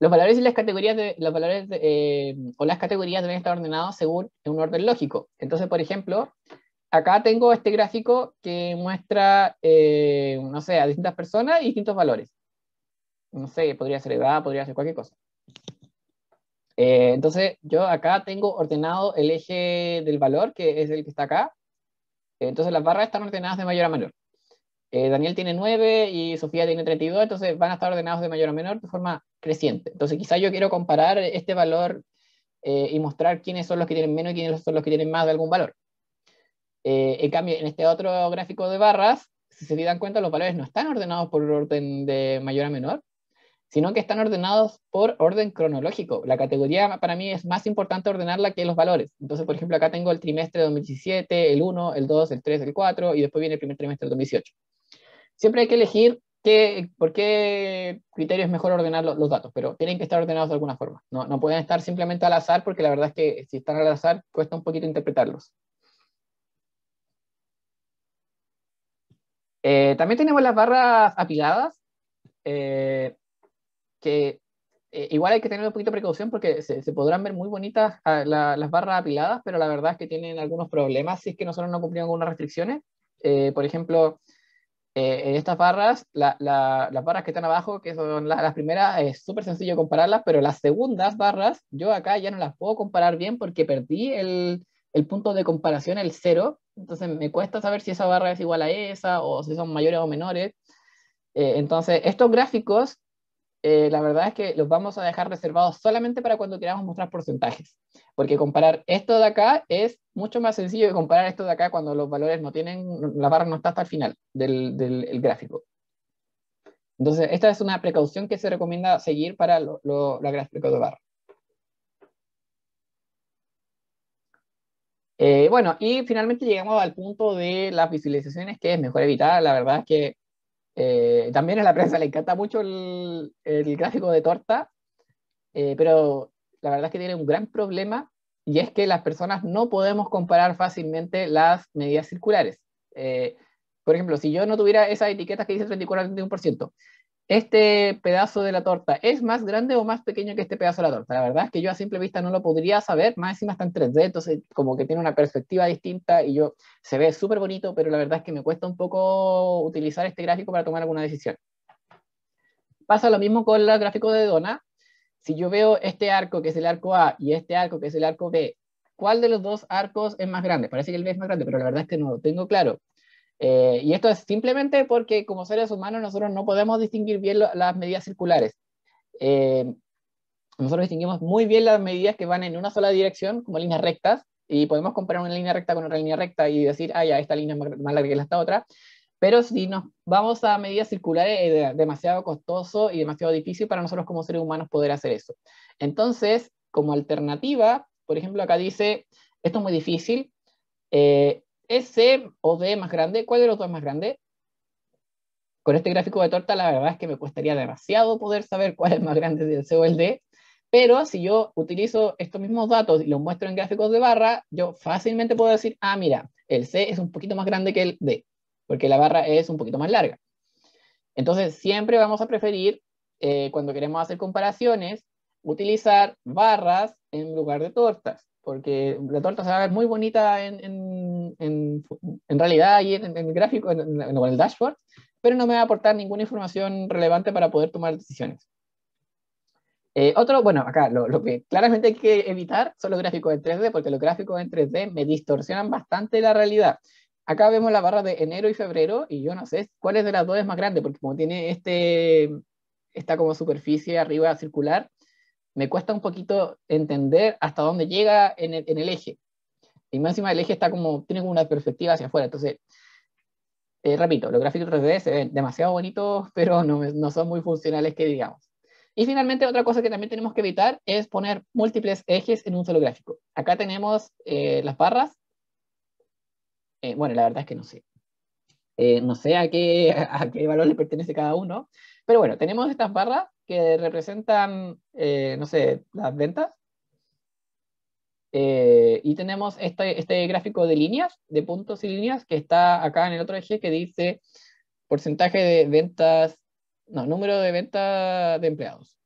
Los valores y las categorías o las categorías deben estar ordenados según un orden lógico. Entonces, por ejemplo, acá tengo este gráfico que muestra, no sé, a distintas personas y distintos valores. No sé, podría ser edad, podría ser cualquier cosa. Entonces, yo acá tengo ordenado el eje del valor, que es el que está acá. Entonces, las barras están ordenadas de mayor a menor. Daniel tiene 9 y Sofía tiene 32, entonces van a estar ordenados de mayor a menor de forma creciente. Entonces, quizá yo quiero comparar este valor y mostrar quiénes son los que tienen menos y quiénes son los que tienen más de algún valor. En cambio, en este otro gráfico de barras, si se dan cuenta, los valores no están ordenados por orden de mayor a menor, sino que están ordenados por orden cronológico. La categoría para mí es más importante ordenarla que los valores. Entonces, por ejemplo, acá tengo el trimestre de 2017, el 1, el 2, el 3, el 4, y después viene el primer trimestre de 2018. Siempre hay que elegir por qué criterio es mejor ordenar los datos, pero tienen que estar ordenados de alguna forma. No pueden estar simplemente al azar, porque la verdad es que si están al azar, cuesta un poquito interpretarlos. También tenemos las barras apiladas, que igual hay que tener un poquito de precaución porque se podrán ver muy bonitas las barras apiladas, pero la verdad es que tienen algunos problemas si es que nosotros no cumplimos con unas restricciones. Por ejemplo, en estas barras, las barras que están abajo, que son las primeras, es súper sencillo compararlas, pero las segundas barras, yo acá ya no las puedo comparar bien porque perdí el punto de comparación, el cero. Entonces me cuesta saber si esa barra es igual a esa o si son mayores o menores. Entonces, estos gráficos, la verdad es que los vamos a dejar reservados solamente para cuando queramos mostrar porcentajes. Porque comparar esto de acá es mucho más sencillo que comparar esto de acá cuando los valores no tienen, la barra no está hasta el final del gráfico. Entonces, esta es una precaución que se recomienda seguir para los gráficos de barra. Bueno, y finalmente llegamos al punto de las visualizaciones que es mejor evitar. La verdad es que también a la prensa le encanta mucho el gráfico de torta, pero la verdad es que tiene un gran problema y es que las personas no podemos comparar fácilmente las medidas circulares. Por ejemplo, si yo no tuviera esas etiquetas que dice 34 al 31%, ¿este pedazo de la torta es más grande o más pequeño que este pedazo de la torta? La verdad es que yo a simple vista no lo podría saber, más encima está en 3D, entonces como que tiene una perspectiva distinta y se ve súper bonito, pero la verdad es que me cuesta un poco utilizar este gráfico para tomar alguna decisión. Pasa lo mismo con el gráfico de Dona. Si yo veo este arco que es el arco A y este arco que es el arco B, ¿cuál de los dos arcos es más grande? Parece que el B es más grande, pero la verdad es que no lo tengo claro. Y esto es simplemente porque como seres humanos nosotros no podemos distinguir bien las medidas circulares. Eh, Nosotros distinguimos muy bien las medidas que van en una sola dirección, como líneas rectas, y podemos comparar una línea recta con otra línea recta y decir, ah, ya, esta línea es más larga que esta otra. Pero si nos vamos a medidas circulares, es demasiado costoso y demasiado difícil para nosotros como seres humanos poder hacer eso. Entonces, como alternativa, por ejemplo, acá dice, esto es muy difícil, ¿es C o D más grande? ¿Cuál de los dos es más grande? Con este gráfico de torta, la verdad es que me costaría demasiado poder saber cuál es más grande, si el C o el D, pero si yo utilizo estos mismos datos y los muestro en gráficos de barra, yo fácilmente puedo decir, ah, mira, el C es un poquito más grande que el D, porque la barra es un poquito más larga. Entonces, siempre vamos a preferir cuando queremos hacer comparaciones, utilizar barras en lugar de tortas, porque la torta se va a ver muy bonita en realidad y en el gráfico, en el dashboard, pero no me va a aportar ninguna información relevante para poder tomar decisiones. Bueno, acá lo que claramente hay que evitar son los gráficos en 3D, porque los gráficos en 3D me distorsionan bastante la realidad. Acá vemos la barra de enero y febrero, y yo no sé cuál es de las dos es más grande, porque como tiene esta como superficie arriba circular, me cuesta un poquito entender hasta dónde llega en el eje. Y más encima el eje tiene como una perspectiva hacia afuera. Entonces, repito, los gráficos 3D se ven demasiado bonitos, pero no son muy funcionales que digamos. Y finalmente, otra cosa que también tenemos que evitar es poner múltiples ejes en un solo gráfico. Acá tenemos las barras. Bueno, la verdad es que no sé. No sé a qué valor le pertenece cada uno. Pero bueno, tenemos estas barras que representan, no sé, las ventas. Y tenemos este gráfico de líneas, de puntos y líneas, que está acá en el otro eje que dice porcentaje de ventas, no, número de ventas de empleados.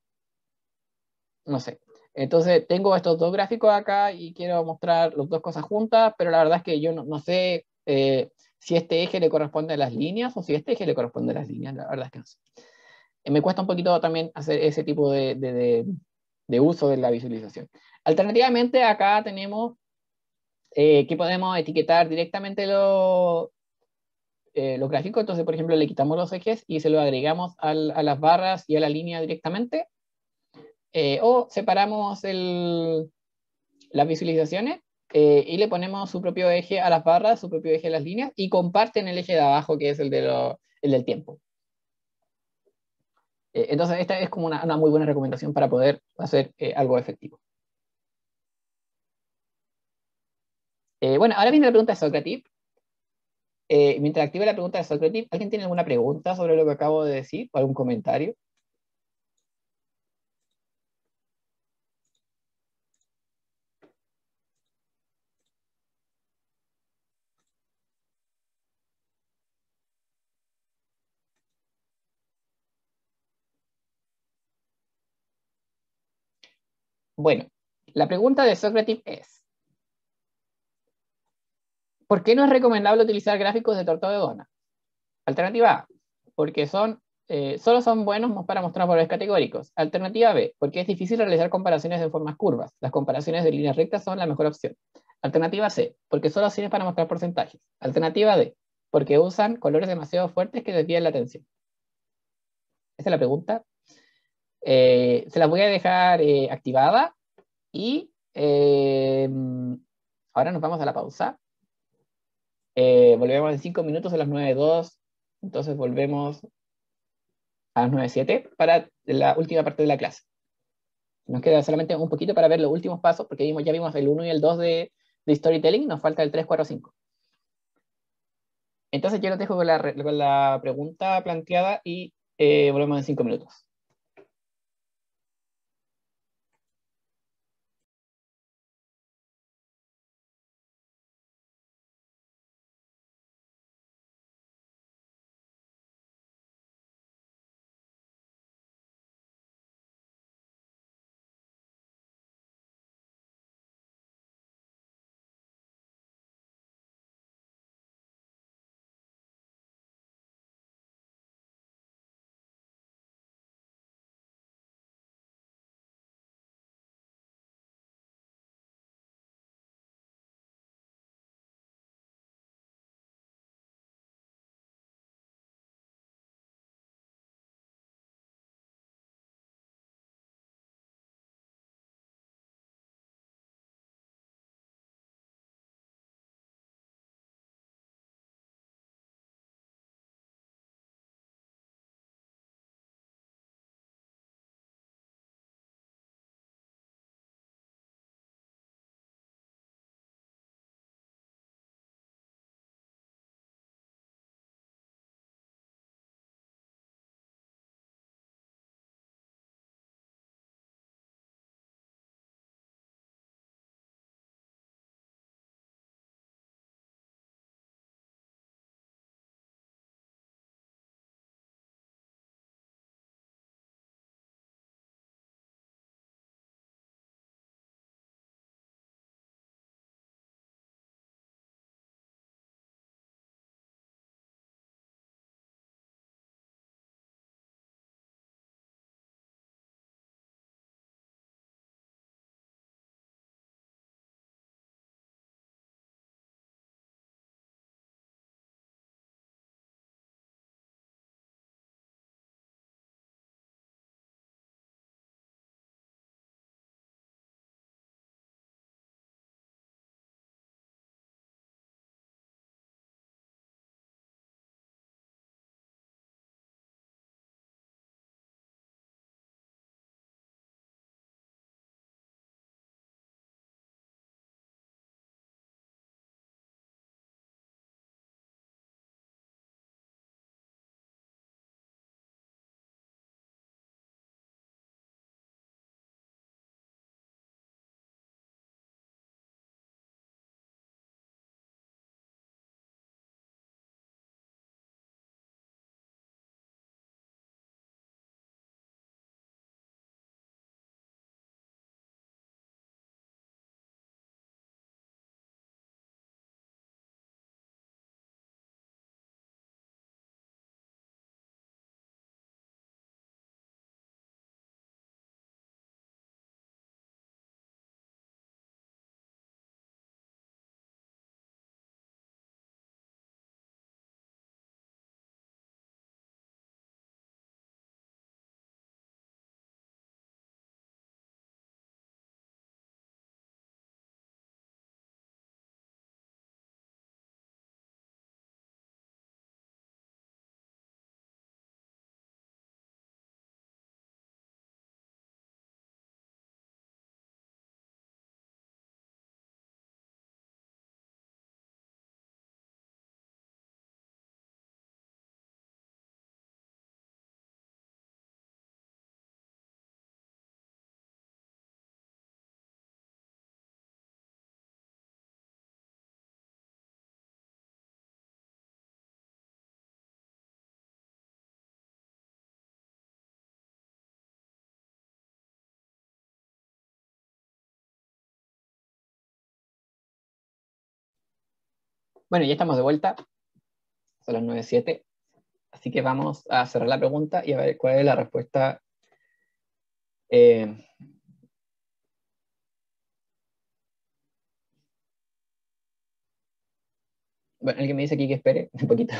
No sé. Entonces tengo estos dos gráficos acá y quiero mostrar las dos cosas juntas, pero la verdad es que yo no sé si este eje le corresponde a las líneas o si este eje le corresponde a las líneas. La verdad es que no sé. Me cuesta un poquito también hacer ese tipo de uso de la visualización. Alternativamente, acá tenemos que podemos etiquetar directamente los gráficos. Entonces, por ejemplo, le quitamos los ejes y se lo agregamos a las barras y a la línea directamente. O separamos las visualizaciones y le ponemos su propio eje a las barras, su propio eje a las líneas y comparten el eje de abajo, que es el del tiempo. Entonces, esta es como una muy buena recomendación para poder hacer algo efectivo. Bueno, ahora viene la pregunta de Socrative. Mientras active la pregunta de Socrative, ¿alguien tiene alguna pregunta sobre lo que acabo de decir o algún comentario? Bueno, la pregunta de Socrative es, ¿por qué no es recomendable utilizar gráficos de torta de dona? Alternativa A, porque solo son buenos para mostrar valores categóricos. Alternativa B, porque es difícil realizar comparaciones de formas curvas. Las comparaciones de líneas rectas son la mejor opción. Alternativa C, porque solo sirven para mostrar porcentajes. Alternativa D, porque usan colores demasiado fuertes que desvían la atención. Esa es la pregunta. Se las voy a dejar activada y ahora nos vamos a la pausa. Volvemos en 5 minutos a las 9:02. Entonces volvemos a las 9:07 para la última parte de la clase. Nos queda solamente un poquito para ver los últimos pasos, porque ya vimos el 1 y el 2 de storytelling, nos falta el 3, 4, 5. Entonces yo los dejo con la pregunta planteada y volvemos en 5 minutos. Bueno, ya estamos de vuelta. Son las 9:07. Así que vamos a cerrar la pregunta y a ver cuál es la respuesta. Bueno, alguien me dice aquí que espere un poquito.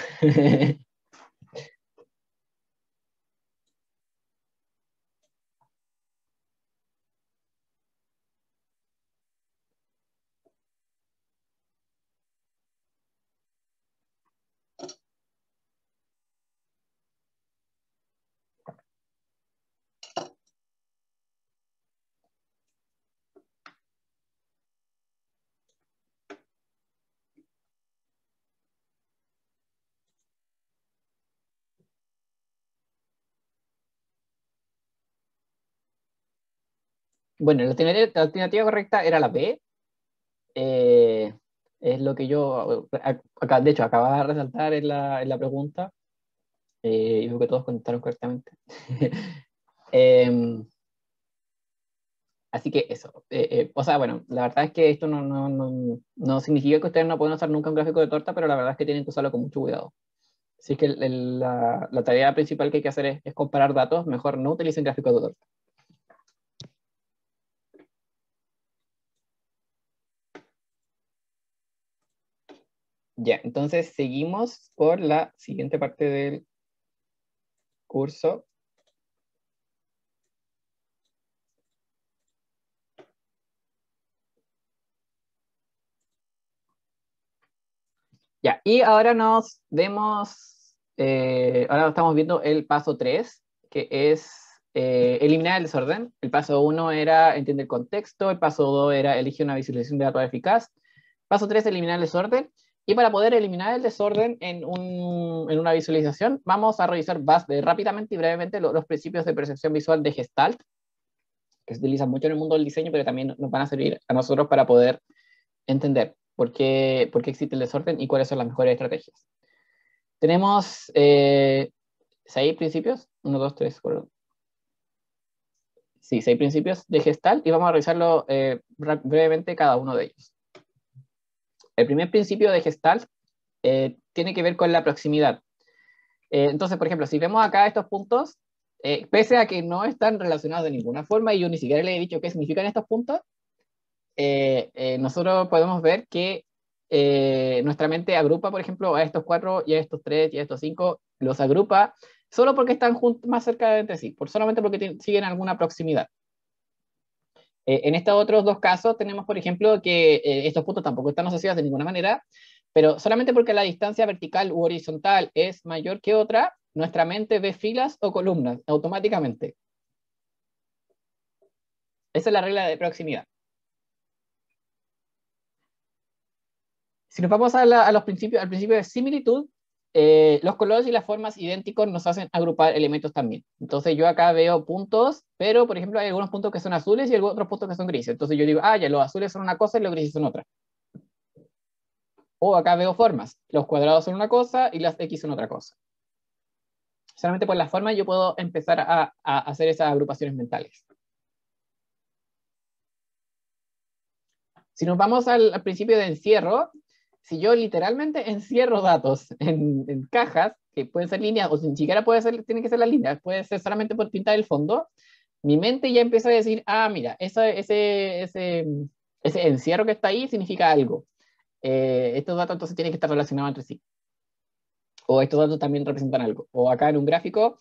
Bueno, la alternativa correcta era la B. Es lo que yo, acá, de hecho, acababa de resaltar en la pregunta. Y veo que todos contestaron correctamente. Así que eso. O sea, bueno, la verdad es que esto no significa que ustedes no puedan usar nunca un gráfico de torta, pero la verdad es que tienen que usarlo con mucho cuidado. Si es que la tarea principal que hay que hacer es comparar datos, mejor no utilicen gráficos de torta. Ya, entonces seguimos por la siguiente parte del curso. Ya, y ahora nos vemos, ahora estamos viendo el paso 3, que es eliminar el desorden. El paso 1 era entender el contexto, el paso 2 era elegir una visualización de datos eficaz, paso 3, eliminar el desorden. Y para poder eliminar el desorden en una visualización, vamos a revisar rápidamente y brevemente los principios de percepción visual de Gestalt, que se utilizan mucho en el mundo del diseño, pero también nos van a servir a nosotros para poder entender por qué existe el desorden y cuáles son las mejores estrategias. Tenemos 6 principios, 1, 2, 3, 4. Sí, 6 principios de Gestalt y vamos a revisarlo brevemente cada uno de ellos. El primer principio de Gestalt tiene que ver con la proximidad. Entonces, por ejemplo, si vemos acá estos puntos, pese a que no están relacionados de ninguna forma y yo ni siquiera le he dicho qué significan estos puntos, nosotros podemos ver que nuestra mente agrupa, por ejemplo, a estos 4 y a estos 3 y a estos 5, los agrupa solo porque están más cerca de entre sí, solamente porque siguen alguna proximidad. En estos otros dos casos tenemos, por ejemplo, que estos puntos tampoco están asociados de ninguna manera, pero solamente porque la distancia vertical u horizontal es mayor que otra, nuestra mente ve filas o columnas automáticamente. Esa es la regla de proximidad. Si nos vamos al principio de similitud, los colores y las formas idénticos nos hacen agrupar elementos también. Entonces yo acá veo puntos, pero por ejemplo hay algunos puntos que son azules y otros puntos que son grises. Entonces yo digo, ya los azules son una cosa y los grises son otra. O acá veo formas. Los cuadrados son una cosa y las X son otra cosa. Solamente por las formas yo puedo empezar a hacer esas agrupaciones mentales. Si nos vamos al principio de encierro, si yo literalmente encierro datos en cajas, que pueden ser líneas, o ni siquiera tienen que ser las líneas, puede ser solamente por pintar el fondo, mi mente ya empieza a decir, mira, ese encierro que está ahí significa algo. Estos datos entonces tienen que estar relacionados entre sí. O estos datos también representan algo. O acá en un gráfico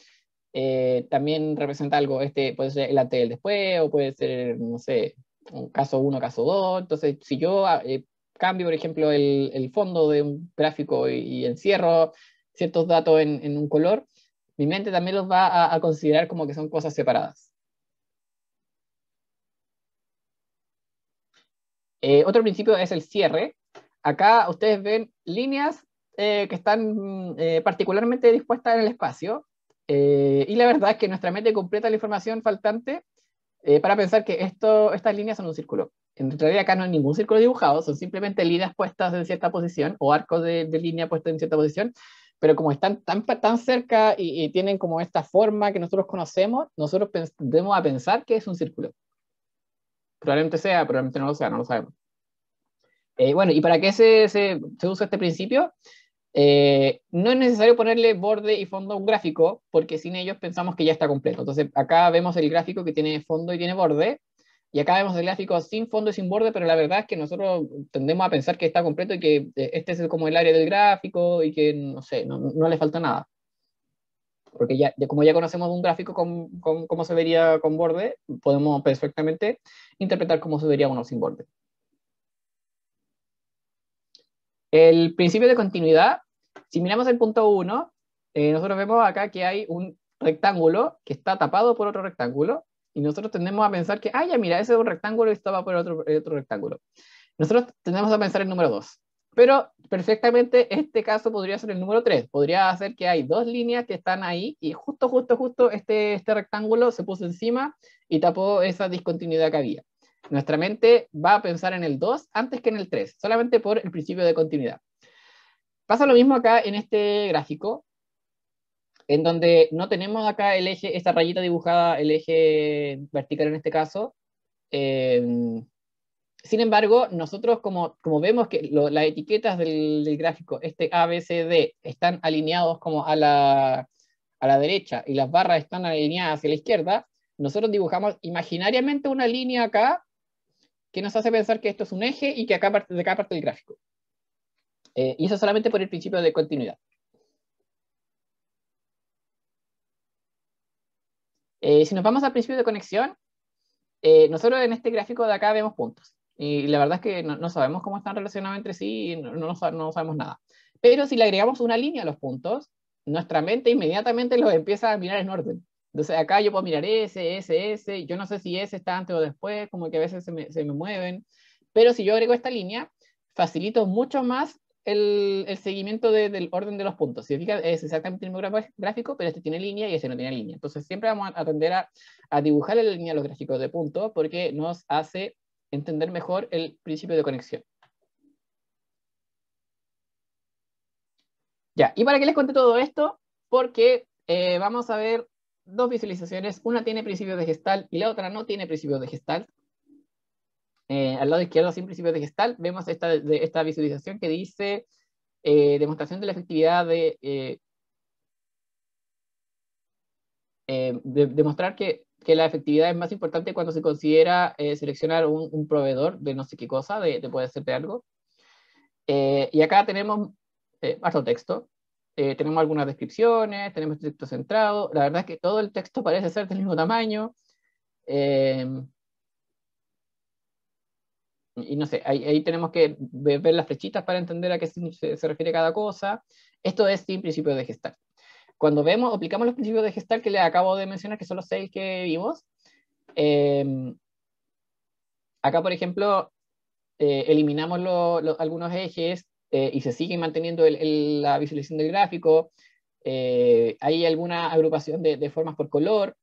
también representa algo. Este puede ser el antes y el después, o puede ser, no sé, un caso 1, caso 2. Entonces, si yo cambio, por ejemplo, el fondo de un gráfico y encierro ciertos datos en un color, mi mente también los va a considerar como que son cosas separadas. Otro principio es el cierre. Acá ustedes ven líneas que están particularmente dispuestas en el espacio, y la verdad es que nuestra mente completa la información faltante para pensar que estas líneas son un círculo. En realidad acá no hay ningún círculo dibujado, son simplemente líneas puestas en cierta posición o arcos de línea puestos en cierta posición, pero como están tan cerca y tienen como esta forma que nosotros conocemos, nosotros tendemos a pensar que es un círculo. Probablemente sea, probablemente no lo sea, no lo sabemos. Bueno, ¿y para qué se usa este principio? No es necesario ponerle borde y fondo a un gráfico, porque sin ellos pensamos que ya está completo. Entonces, acá vemos el gráfico que tiene fondo y tiene borde, y acá vemos el gráfico sin fondo y sin borde, pero la verdad es que nosotros tendemos a pensar que está completo y que este es como el área del gráfico y que, no sé, no le falta nada. Porque como ya conocemos un gráfico con cómo se vería con borde, podemos perfectamente interpretar cómo se vería uno sin borde. El principio de continuidad, si miramos el punto 1, nosotros vemos acá que hay un rectángulo que está tapado por otro rectángulo, y nosotros tendemos a pensar que, ya mira, ese es un rectángulo y estaba por otro rectángulo. Nosotros tendemos a pensar el número 2, pero perfectamente este caso podría ser el número 3. Podría ser que hay dos líneas que están ahí y justo este rectángulo se puso encima y tapó esa discontinuidad que había. Nuestra mente va a pensar en el 2 antes que en el 3, solamente por el principio de continuidad. Pasa lo mismo acá en este gráfico, en donde no tenemos acá el eje, esta rayita dibujada, el eje vertical en este caso. Sin embargo, nosotros como vemos que las etiquetas del gráfico, este A, B, C, D, están alineados como a la derecha y las barras están alineadas hacia la izquierda, nosotros dibujamos imaginariamente una línea acá que nos hace pensar que esto es un eje y que de acá parte el gráfico. Y eso solamente por el principio de continuidad. Si nos vamos al principio de conexión, nosotros en este gráfico de acá vemos puntos. Y la verdad es que no sabemos cómo están relacionados entre sí y no sabemos nada. Pero si le agregamos una línea a los puntos, nuestra mente inmediatamente los empieza a mirar en orden. Entonces acá yo puedo mirar ese, yo no sé si ese está antes o después, como que a veces se me mueven. Pero si yo agrego esta línea, facilito mucho más el seguimiento del orden de los puntos. Si fijas, es exactamente el mismo gráfico, pero este tiene línea y este no tiene línea. Entonces siempre vamos a tender a dibujar en la línea los gráficos de puntos porque nos hace entender mejor el principio de conexión. Ya, ¿y para qué les conté todo esto? Porque vamos a ver dos visualizaciones. Una tiene principios de Gestalt y la otra no tiene principios de Gestalt. Al lado izquierdo, sin principios de Gestalt, vemos esta visualización que dice demostración de la efectividad de demostrar que la efectividad es más importante cuando se considera seleccionar un proveedor de no sé qué cosa, puede ser de algo. Y acá tenemos harto texto. Tenemos algunas descripciones, tenemos texto centrado. La verdad es que todo el texto parece ser del mismo tamaño. Y no sé, ahí tenemos que ver las flechitas para entender a qué se refiere cada cosa. Esto es sin principio de Gestalt. Cuando aplicamos los principios de Gestalt que les acabo de mencionar, que son los 6 que vimos, acá, por ejemplo, eliminamos algunos ejes y se sigue manteniendo la visualización del gráfico. Hay alguna agrupación de formas por color.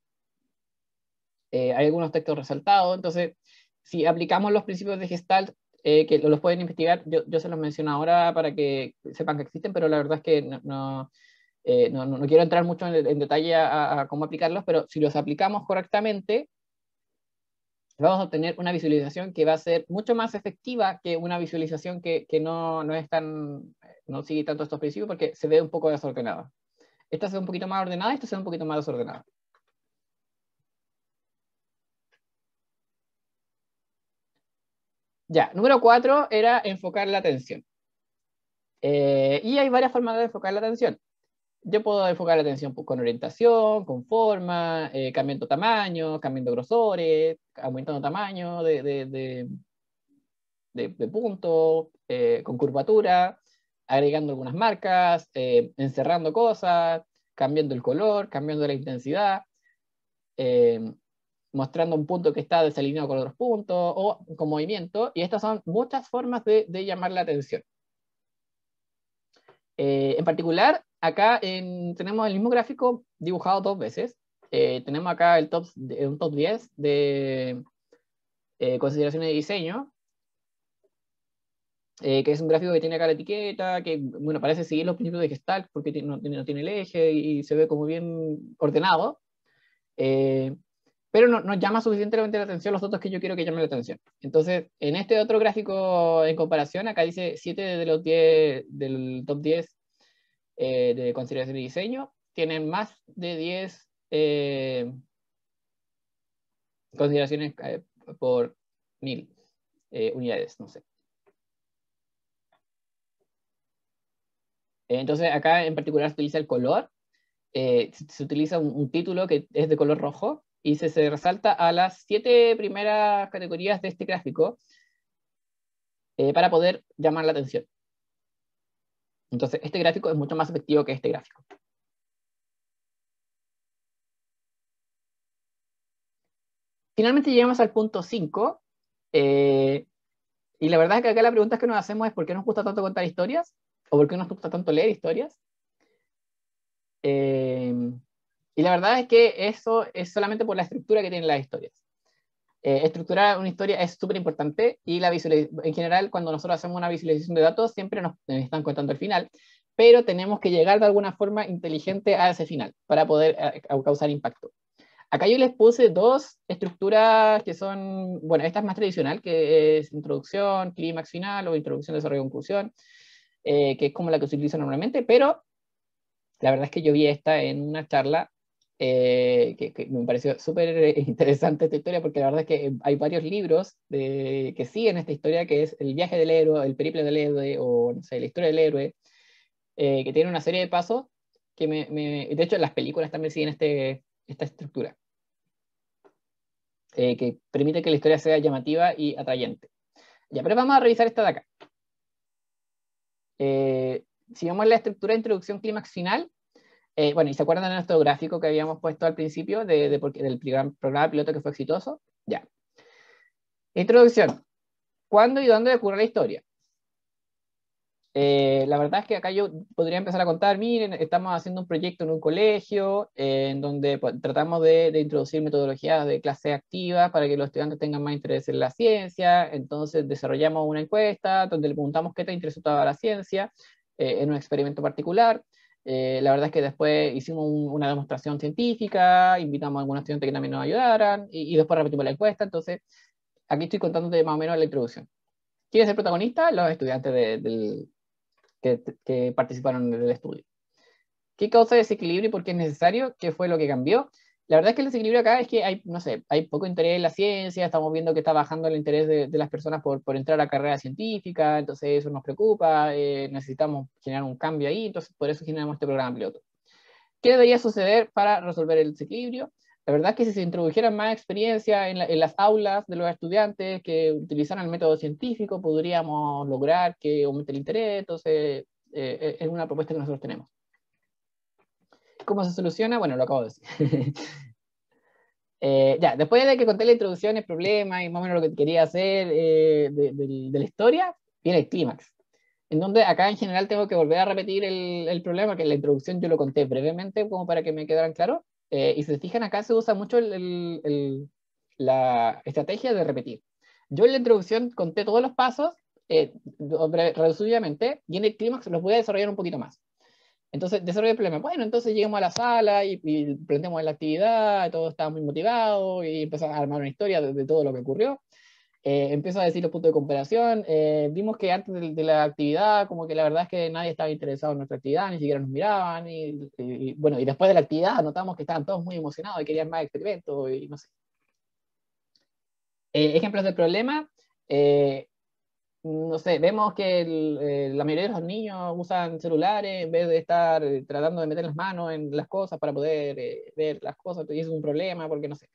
Hay algunos textos resaltados. Entonces, si aplicamos los principios de Gestalt, que los pueden investigar, yo se los menciono ahora para que sepan que existen, pero la verdad es que no quiero entrar mucho en detalle a cómo aplicarlos, pero si los aplicamos correctamente, vamos a obtener una visualización que va a ser mucho más efectiva que una visualización que no es tan, no sigue tanto estos principios porque se ve un poco desordenada. Esta se ve un poquito más ordenada, esta se ve un poquito más desordenada. Ya, número 4 era enfocar la atención. Y hay varias formas de enfocar la atención. Yo puedo enfocar la atención con orientación, con forma, cambiando tamaño, cambiando grosores, aumentando tamaño de punto, con curvatura, agregando algunas marcas, encerrando cosas, cambiando el color, cambiando la intensidad, eh, mostrando un punto que está desalineado con otros puntos o con movimiento. Y estas son muchas formas de llamar la atención. En particular, acá tenemos el mismo gráfico dibujado 2 veces. Tenemos acá un top 10 de consideraciones de diseño, que es un gráfico que tiene acá la etiqueta, que bueno, parece seguir los principios de Gestalt porque no tiene el eje y se ve como bien ordenado. pero no llama suficientemente la atención los datos que yo quiero que llamen la atención. Entonces, en este otro gráfico en comparación, acá dice 7 de los 10 del top 10 de consideración y diseño tienen más de 10 consideraciones por 1000 unidades, no sé. Entonces, acá en particular se utiliza el color, se utiliza un título que es de color rojo y se resalta a las 7 primeras categorías de este gráfico para poder llamar la atención. Entonces, este gráfico es mucho más efectivo que este gráfico. Finalmente llegamos al punto 5. Y la verdad es que acá la pregunta que nos hacemos es ¿por qué nos gusta tanto contar historias? ¿O por qué nos gusta tanto leer historias? Y la verdad es que eso es solamente por la estructura que tienen las historias. Estructurar una historia es súper importante y en general cuando nosotros hacemos una visualización de datos siempre nos están contando el final, pero tenemos que llegar de alguna forma inteligente a ese final para poder causar impacto. Acá yo les puse dos estructuras que son, bueno, esta es más tradicional, que es introducción, clímax final o introducción, desarrollo, conclusión, que es como la que se utiliza normalmente, pero la verdad es que yo vi esta en una charla que me pareció súper interesante esta historia, porque la verdad es que hay varios libros que siguen esta historia, que es el viaje del héroe, el periplo del héroe, o no sé, la historia del héroe, que tiene una serie de pasos que de hecho las películas también siguen esta estructura, que permite que la historia sea llamativa y atrayente. Ya, pero vamos a revisar esta de acá. Si vemos la estructura de introducción, clímax, final, bueno, y se acuerdan de nuestro gráfico que habíamos puesto al principio del programa piloto que fue exitoso. Ya. Introducción. ¿Cuándo y dónde ocurre la historia? La verdad es que acá yo podría empezar a contar, miren, estamos haciendo un proyecto en un colegio en donde pues, tratamos de introducir metodologías de clase activa para que los estudiantes tengan más interés en la ciencia. Entonces desarrollamos una encuesta donde le preguntamos qué te interesaba la ciencia en un experimento particular. La verdad es que después hicimos una demostración científica, invitamos a algunos estudiantes que también nos ayudaran y después repetimos la encuesta. Entonces, aquí estoy contándote más o menos la introducción. ¿Quién es el protagonista? Los estudiantes que participaron en el estudio. ¿Qué causa desequilibrio y por qué es necesario? ¿Qué fue lo que cambió? La verdad es que el desequilibrio acá es que hay, no sé, hay poco interés en la ciencia, estamos viendo que está bajando el interés de las personas por entrar a carrera científica, entonces eso nos preocupa, necesitamos generar un cambio ahí, entonces por eso generamos este programa piloto. ¿Qué debería suceder para resolver el desequilibrio? La verdad es que si se introdujeran más experiencia en las aulas de los estudiantes que utilizaran el método científico, podríamos lograr que aumente el interés, entonces es una propuesta que nosotros tenemos. ¿Cómo se soluciona? Bueno, lo acabo de decir. Ya, después de que conté la introducción, el problema y más o menos lo que quería hacer de la historia, viene el clímax. En donde acá en general tengo que volver a repetir el problema, que en la introducción yo lo conté brevemente como para que me quedaran claros. Y si se fijan acá se usa mucho la estrategia de repetir. Yo en la introducción conté todos los pasos resumidamente y en el clímax los voy a desarrollar un poquito más. Entonces, desarrollo el problema. Bueno, entonces llegamos a la sala y planteamos la actividad, todos estaban muy motivados y empezamos a armar una historia de todo lo que ocurrió. Empiezo a decir los puntos de comparación. Vimos que antes de la actividad, como que la verdad es que nadie estaba interesado en nuestra actividad, ni siquiera nos miraban. Bueno, y después de la actividad notamos que estaban todos muy emocionados y querían más experimentos y no sé. Ejemplos del problema. No sé, vemos que la mayoría de los niños usan celulares en vez de estar tratando de meter las manos en las cosas para poder ver las cosas, y eso es un problema porque no sé.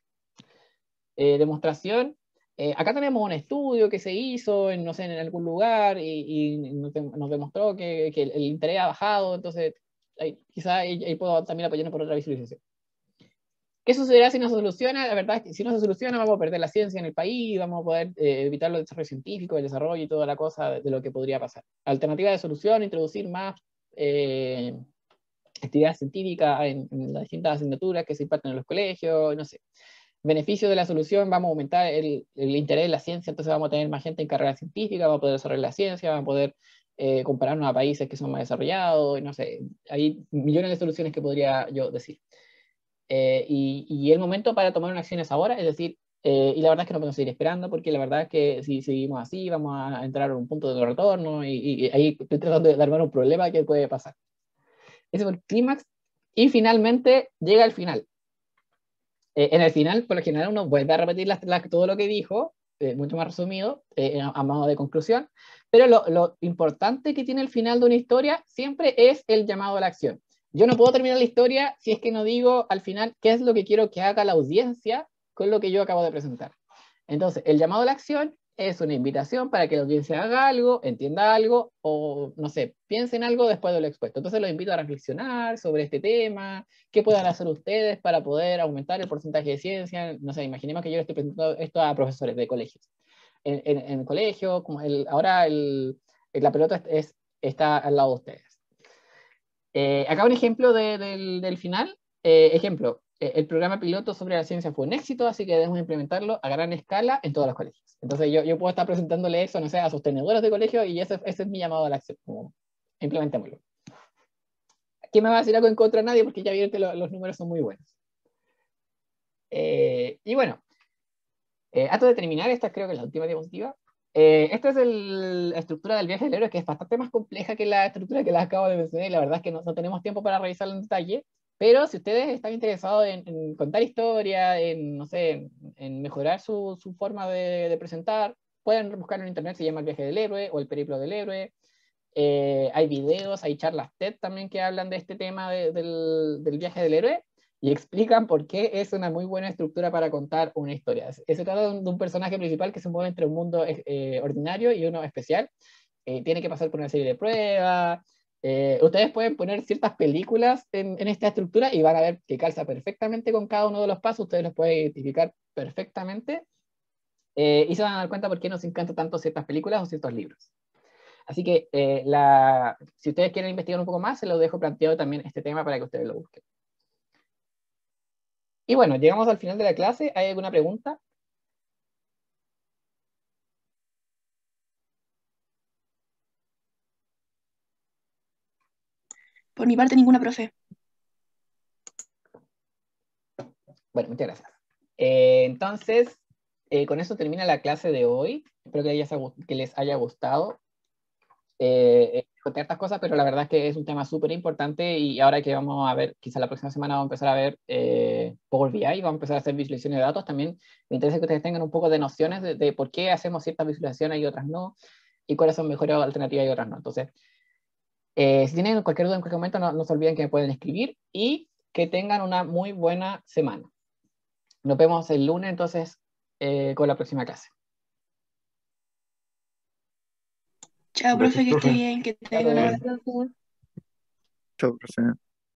Demostración. Acá tenemos un estudio que se hizo en, no sé, en algún lugar y nos demostró que el interés ha bajado, entonces quizá ahí puedo también apoyarme por otra visualización. ¿Qué sucederá si no se soluciona? La verdad es que si no se soluciona vamos a perder la ciencia en el país, vamos a poder evitar los desarrollos científicos, el desarrollo y toda la cosa de lo que podría pasar. Alternativa de solución, introducir más actividad científica en las distintas asignaturas que se imparten en los colegios, no sé. Beneficio de la solución, vamos a aumentar el interés en la ciencia, entonces vamos a tener más gente en carrera científica, vamos a poder desarrollar la ciencia, vamos a poder compararnos a países que son más desarrollados, no sé, hay millones de soluciones que podría yo decir. y el momento para tomar una acción es ahora, es decir, y la verdad es que no podemos seguir esperando, porque la verdad es que si seguimos así, vamos a entrar a un punto de no retorno, y ahí estoy tratando de armar un problema que puede pasar. Ese fue el clímax, y finalmente llega el final. En el final, por lo general, uno vuelve a repetir todo lo que dijo, mucho más resumido, a modo de conclusión, pero lo importante que tiene el final de una historia siempre es el llamado a la acción. Yo no puedo terminar la historia si es que no digo al final qué es lo que quiero que haga la audiencia con lo que yo acabo de presentar. Entonces, el llamado a la acción es una invitación para que la audiencia haga algo, entienda algo, o no sé, piense en algo después de lo expuesto. Entonces los invito a reflexionar sobre este tema, qué puedan hacer ustedes para poder aumentar el porcentaje de ciencia. No sé, imaginemos que yo le estoy presentando esto a profesores de colegios. En el colegio, como ahora la pelota está al lado de ustedes. Acá un ejemplo del final. Ejemplo, el programa piloto sobre la ciencia fue un éxito, así que debemos implementarlo a gran escala en todos los colegios. Entonces yo puedo estar presentándole eso, no sé, a sostenedores de colegio, y ese es mi llamado a la acción, como, implementémoslo. ¿Quién me va a decir algo en contra de nadie? Porque ya vieron que los números son muy buenos. Y bueno, antes de terminar, esta creo que es la última diapositiva. Esta es la estructura del viaje del héroe, que es bastante más compleja que la estructura que les acabo de mencionar, y la verdad es que no tenemos tiempo para revisarla en detalle, pero si ustedes están interesados en contar historia, en, no sé, en mejorar su forma de presentar, pueden buscarlo en internet, se llama El viaje del héroe o El periplo del héroe. Hay videos, hay charlas TED también que hablan de este tema del viaje del héroe, y explican por qué es una muy buena estructura para contar una historia. Se trata de un personaje principal que se mueve entre un mundo ordinario y uno especial. Tiene que pasar por una serie de pruebas. Ustedes pueden poner ciertas películas en esta estructura y van a ver que calza perfectamente con cada uno de los pasos. Ustedes los pueden identificar perfectamente, y se van a dar cuenta por qué nos encantan tanto ciertas películas o ciertos libros. Así que si ustedes quieren investigar un poco más, se lo dejo planteado también este tema para que ustedes lo busquen. Y bueno, llegamos al final de la clase. ¿Hay alguna pregunta? Por mi parte, ninguna, profe. Bueno, muchas gracias. Entonces, con eso termina la clase de hoy. Espero que les haya gustado. Conté estas cosas, pero la verdad es que es un tema súper importante, y ahora que vamos a ver, quizá la próxima semana vamos a empezar a ver Power BI, vamos a empezar a hacer visualizaciones de datos. También me interesa que ustedes tengan un poco de nociones de por qué hacemos ciertas visualizaciones y otras no, y cuáles son mejores alternativas y otras no. Entonces, si tienen cualquier duda en cualquier momento, no se olviden que me pueden escribir, y que tengan una muy buena semana. Nos vemos el lunes entonces con la próxima clase. Chao, profe, que esté Profe. bien, que Chao a tenga una todos. buena Gracias, profe. Chao, profe.